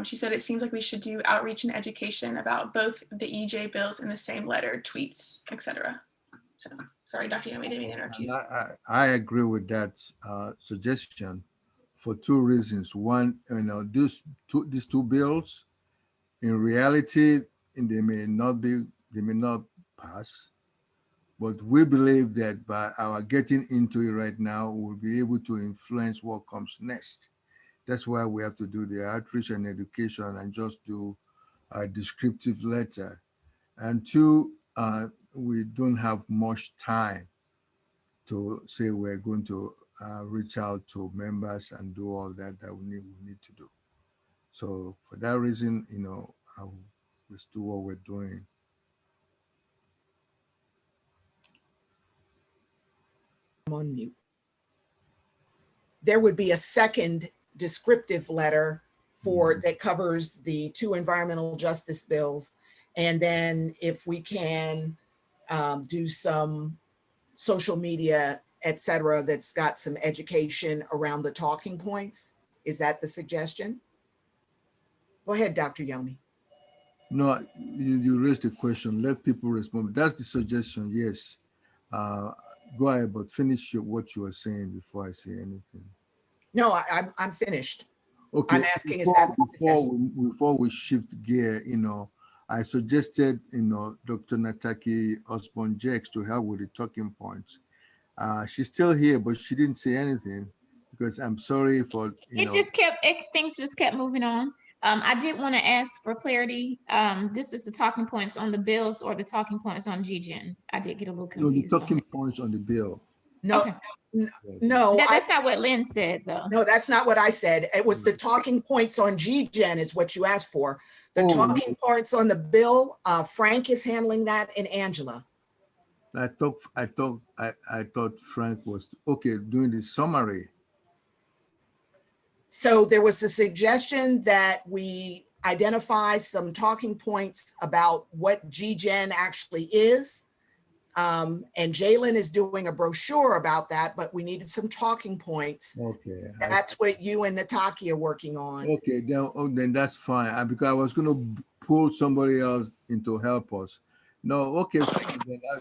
She said, it seems like we should do outreach and education about both the EJ bills in the same letter, tweets, etc. So sorry, Dr. Yomi, didn't mean to interrupt you. I agree with that suggestion for two reasons. One, these two bills, in reality, they may not pass, but we believe that by our getting into it right now, we'll be able to influence what comes next. That's why we have to do the outreach and education and just do a descriptive letter. And two, we don't have much time to say we're going to reach out to members and do all that we need to do. So for that reason, let's do what we're doing. I'm on mute. There would be a second descriptive letter for that covers the 2 environmental justice bills. And then if we can do some social media, et cetera, that's got some education around the talking points. Is that the suggestion? Go ahead, Dr. Yomi. No, you raised the question. Let people respond. That's the suggestion, yes. Go ahead, but finish what you were saying before I say anything. No, I'm finished. Okay. I'm asking, is that the suggestion? Before we shift gear, I suggested, Dr. Nataki Osborne-Jakes to help with the talking points. She's still here, but she didn't say anything because I'm sorry for, Things just kept moving on. I did want to ask for clarity. This is the talking points on the bills or the talking points on GGEN? I did get a little confused. No, the talking points on the bill. No, okay. No. That's not what Lynn said, though. No, that's not what I said. It was the talking points on GGEN is what you asked for. The talking points on the bill, Frank is handling that, and Angela. I thought Frank was doing the summary. So there was a suggestion that we identify some talking points about what GGEN actually is. And Jalen is doing a brochure about that, but we needed some talking points. Okay. That's what you and Nataki are working on. Okay, then that's fine. Because I was going to pull somebody else in to help us. No, okay,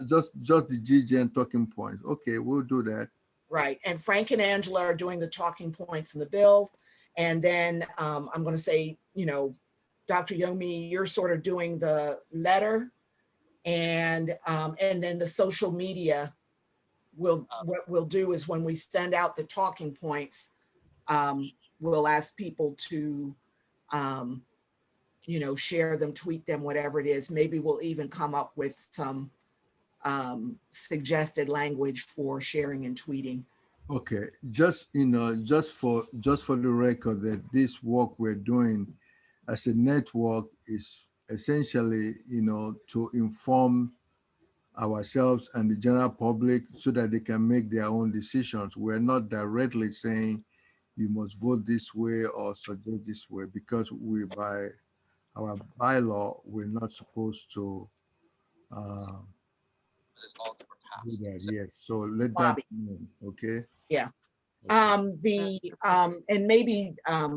just the GGEN talking points. Okay, we'll do that. Right, and Frank and Angela are doing the talking points in the bill. And then I'm going to say, Dr. Yomi, you're sort of doing the letter, and then the social media. What we'll do is when we send out the talking points, we'll ask people to, share them, tweet them, whatever it is. Maybe we'll even come up with some suggested language for sharing and tweeting. Okay, just for the record, that this work we're doing as a network is essentially, to inform ourselves and the general public so that they can make their own decisions. We're not directly saying you must vote this way or suggest this way, because by our bylaw, we're not supposed to do that. Yes, so let that be known, okay? Yeah. And maybe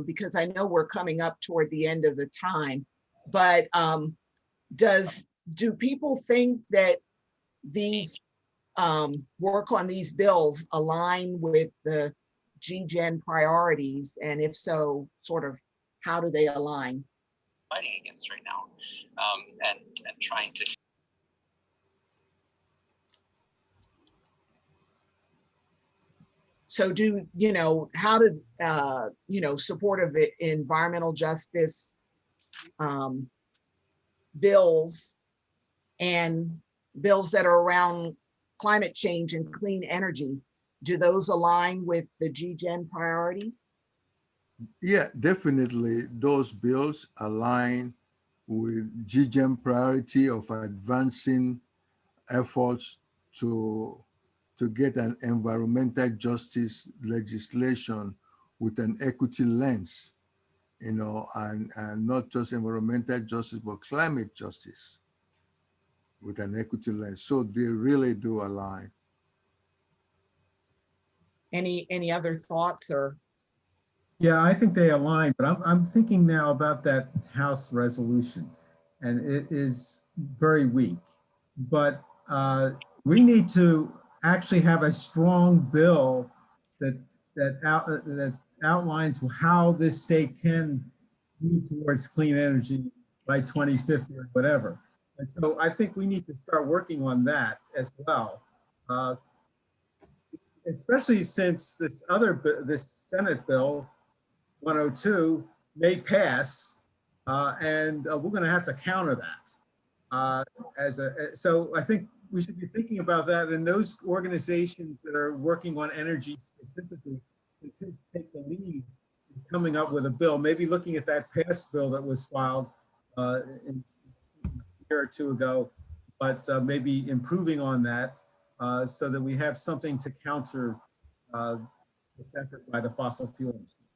because I know we're coming up toward the end of the time, but do people think that these work on these bills align with the GGEN priorities? And if so, sort of how do they align? Fighting against right now, and trying to. So how did, supportive environmental justice bills and bills that are around climate change and clean energy, do those align with the GGEN priorities? Yeah, definitely. Those bills align with GGEN priority of advancing efforts to get an environmental justice legislation with an equity lens, and not just environmental justice, but climate justice with an equity lens. So they really do align. Any other thoughts or? Yeah, I think they align, but I'm thinking now about that House resolution, and it is very weak. But we need to actually have a strong bill that outlines how this state can move towards clean energy by 2050 or whatever. And so I think we need to start working on that as well. Especially since this Senate bill 102 may pass, and we're going to have to counter that. So I think we should be thinking about that, and those organizations that are working on energy specifically to take the lead in coming up with a bill, maybe looking at that past bill that was filed a year or two ago, but maybe improving on that so that we have something to counter this effort by the fossil fuel industry.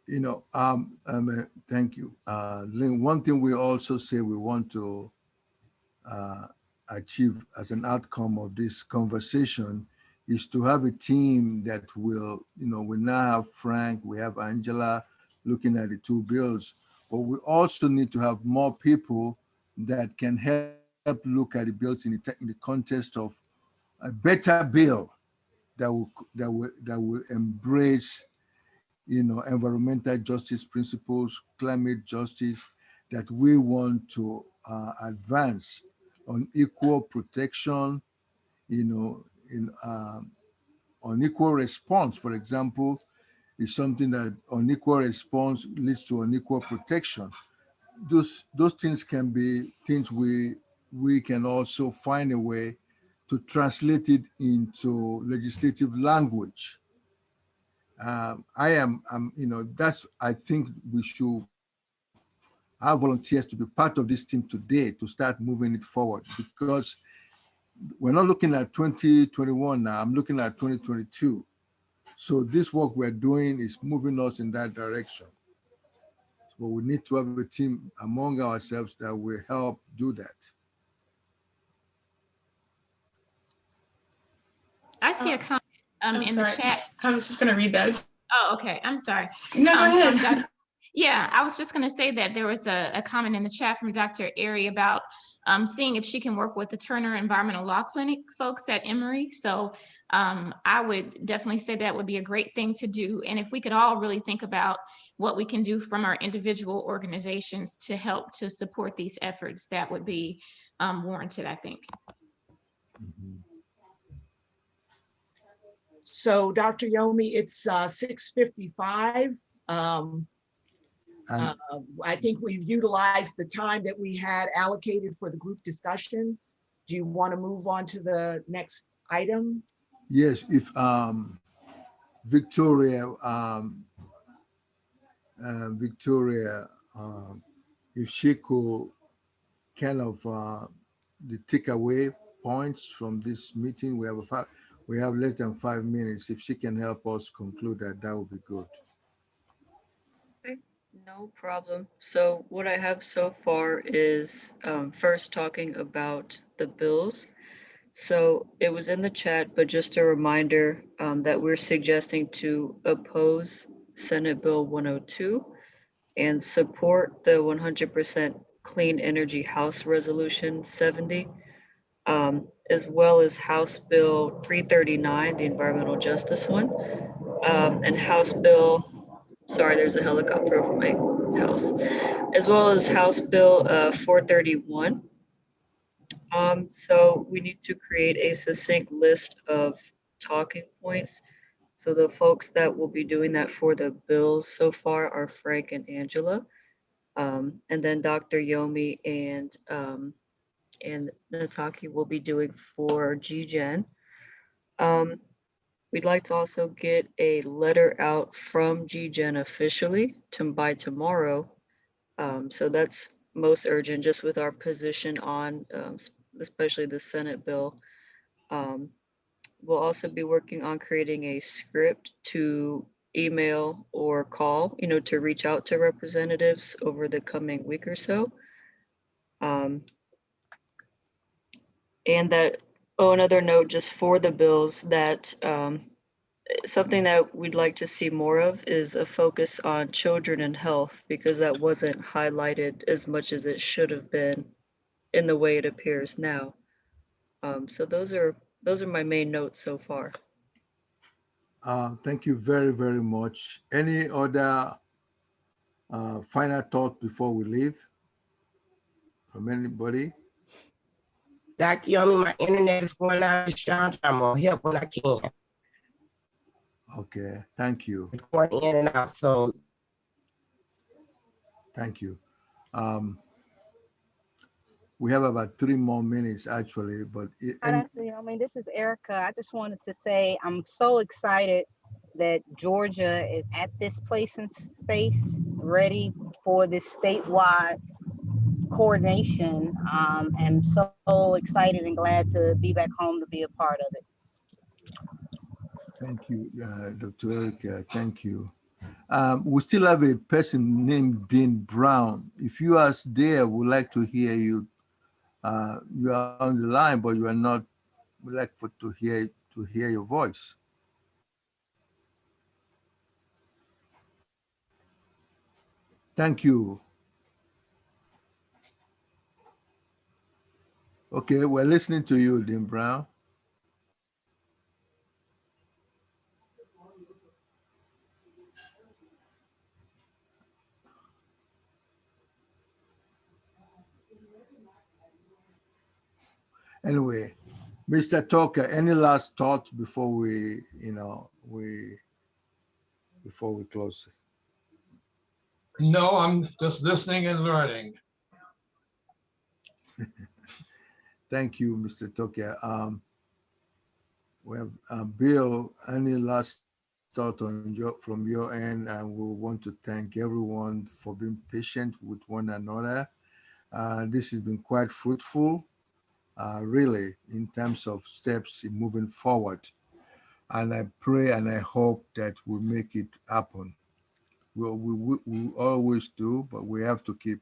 You know, thank you. Lynn, one thing we also say we want to achieve as an outcome of this conversation is to have a team that will, you know, we now have Frank, we have Angela looking at the two bills, but we also need to have more people that can help look at the bills in the context of a better bill that will embrace, you know, environmental justice principles, climate justice, that we want to advance on equal protection, you know, on equal response, for example, is something that unequal response leads to unequal protection. Those things can be things we can also find a way to translate it into legislative language. You know, I think we should have volunteers to be part of this team today to start moving it forward, because we're not looking at 2021 now, I'm looking at 2022. So this work we're doing is moving us in that direction. So we need to have a team among ourselves that will help do that. I see a comment in the chat. I was just going to read that. Oh, okay. I'm sorry. No, go ahead. Yeah, I was just going to say that there was a comment in the chat from Dr. Airy about seeing if she can work with the Turner Environmental Law Clinic folks at Emory. So I would definitely say that would be a great thing to do. And if we could all really think about what we can do from our individual organizations to help to support these efforts, that would be warranted, I think. Mm-hmm. So Dr. Yomi, it's 6:55. I think we've utilized the time that we had allocated for the group discussion. Do you want to move on to the next item? Yes, if Victoria, if she could kind of the takeaway points from this meeting, we have less than 5 minutes. If she can help us conclude that, that would be good. Okay, no problem. So what I have so far is first talking about the bills. So it was in the chat, but just a reminder that we're suggesting to oppose Senate Bill 102 and support the 100% Clean Energy House Resolution 70, as well as House Bill 339, the environmental justice one, and House Bill, sorry, there's a helicopter over my house, as well as House Bill 431. So we need to create a succinct list of talking points. So the folks that will be doing that for the bills so far are Frank and Angela. And then Dr. Yomi and Nataki will be doing for GGEN. We'd like to also get a letter out from GGEN officially by tomorrow. So that's most urgent, just with our position on especially the Senate bill. We'll also be working on creating a script to email or call, you know, to reach out to representatives over the coming week or so. And that, oh, another note just for the bills, that something that we'd like to see more of is a focus on children and health, because that wasn't highlighted as much as it should have been in the way it appears now. So those are my main notes so far. Thank you very, very much. Any other final thought before we leave from anybody? Dr. Yomi, my internet is going out. I'm gonna help when I can. Okay, thank you. Going in and out, so. Thank you. We have about 3 more minutes actually, but this is Erica. I just wanted to say I'm so excited that Georgia is at this place in space, ready for this statewide coordination. I'm so excited and glad to be back home to be a part of it. thank you, Dr. Erica. Thank you. We still have a person named Dean Brown. If you are there, we'd like to hear you. You are on the line, but you are not. We'd like to hear your voice. Thank you. Okay, we're listening to you, Dean Brown. Anyway, Mr. Tucker, any last thoughts before we close? No, I'm just listening and learning. Thank you, Mr. Tucker. We have Bill, any last thought from your end? And we want to thank everyone for being patient with one another. This has been quite fruitful, really, in terms of steps in moving forward. And I pray and I hope that we make it happen. We always do, but we have to keep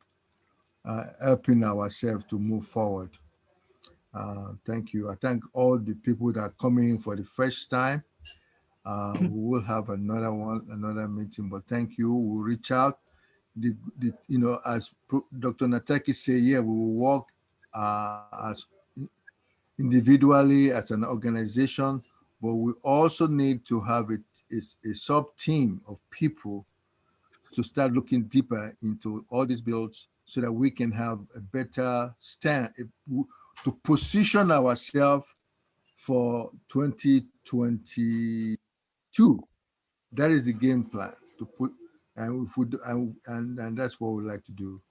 helping ourselves to move forward. Thank you. I thank all the people that are coming for the first time. We will have another meeting, but thank you. We'll reach out. As Dr. Nataki said, yeah, we will work as individually as an organization, but we also need to have a sub team of people to start looking deeper into all these builds so that we can have a better stand to position ourselves for 2022. That is the game plan to put, and if we do, and that's what we like to do.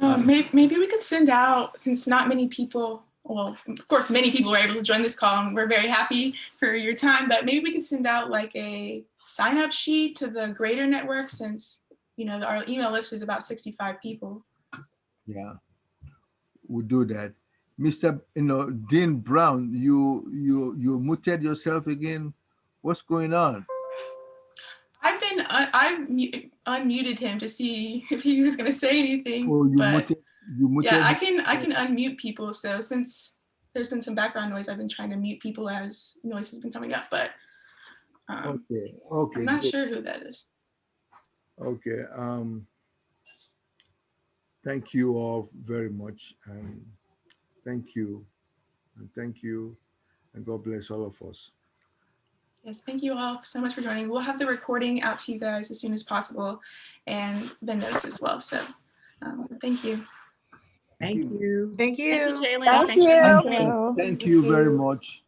Maybe we could send out, since not many people, well, of course, many people were able to join this call, and we're very happy for your time, but maybe we could send out like a sign-up sheet to the greater network, since, our email list is about 65 people. Yeah, we'll do that. Mr. Dean Brown, you muted yourself again. What's going on? I unmuted him to see if he was going to say anything. Oh, you muted. Yeah, I can unmute people. So since there's been some background noise, I've been trying to mute people as noise has been coming up. But okay, I'm not sure who that is. Okay. Thank you all very much, and thank you, and God bless all of us. Yes, thank you all so much for joining. We'll have the recording out to you guys as soon as possible, and the notes as well. So, thank you. Thank you. Thank you. Thank you. Thank you very much.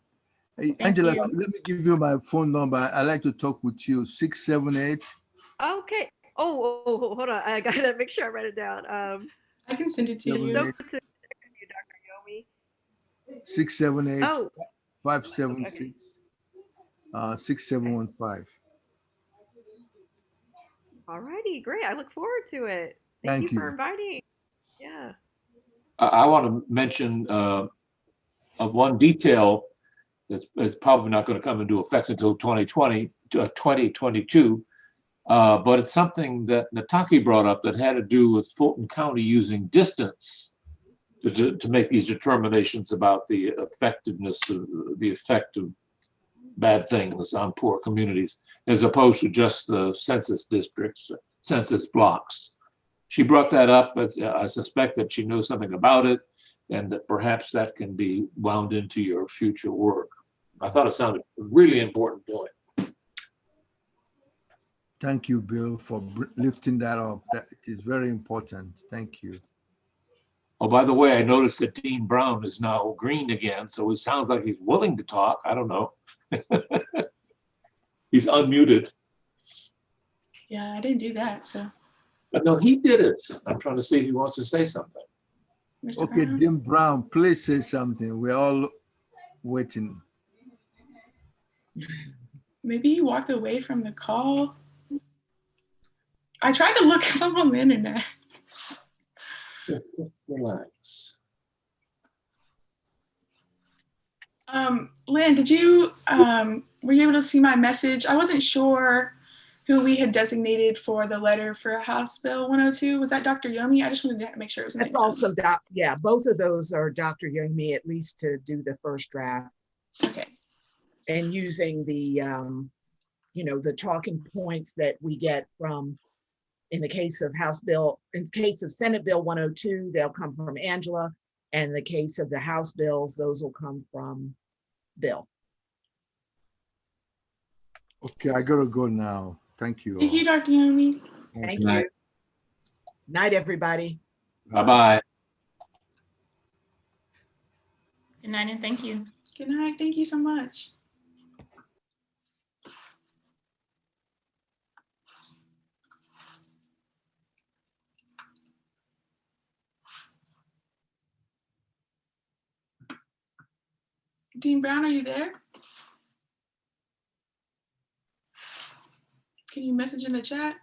Hey, Angela, let me give you my phone number. I like to talk with you. 678. Okay. Oh, hold on. I gotta make sure I write it down. I can send it to you. So good to you, Dr. Yomi. 678 Oh. 576 6715. All righty, great. I look forward to it. Thank you for inviting. Yeah. I want to mention one detail that's probably not going to come into effect until 2022. But it's something that Nataki brought up that had to do with Fulton County using distance to make these determinations about the effectiveness of the effect of bad things on poor communities, as opposed to just the census districts, census blocks. She brought that up, but I suspect that she knows something about it, and that perhaps that can be wound into your future work. I thought it sounded a really important point. Thank you, Bill, for lifting that up. That is very important. Thank you. Oh, by the way, I noticed that Dean Brown is now green again, so it sounds like he's willing to talk. I don't know. He's unmuted. Yeah, I didn't do that, so. No, he did it. I'm trying to see if he wants to say something. Mr. Okay, Brown? Dean Brown, please say something. We're all waiting. Maybe he walked away from the call. I tried to look him up on the internet. Relax. Lynn, did you, were you able to see my message? I wasn't sure who we had designated for the letter for House Bill 102. Was that Dr. Yomi? I just wanted to make sure it was in the That's also, notes. yeah, both of those are Dr. Yomi, at least to do the first draft. Okay. And using the, you know, the talking points that we get from, in the case of Senate Bill 102, they'll come from Angela. And the case of the House bills, those will come from Bill. Okay, I gotta go now. Thank you. Thank you, Dr. Yomi. Thank you. Night, everybody. Bye-bye. Good night and thank you. Good night. Thank you so much. Dean Brown, are you there? Can you message in the chat?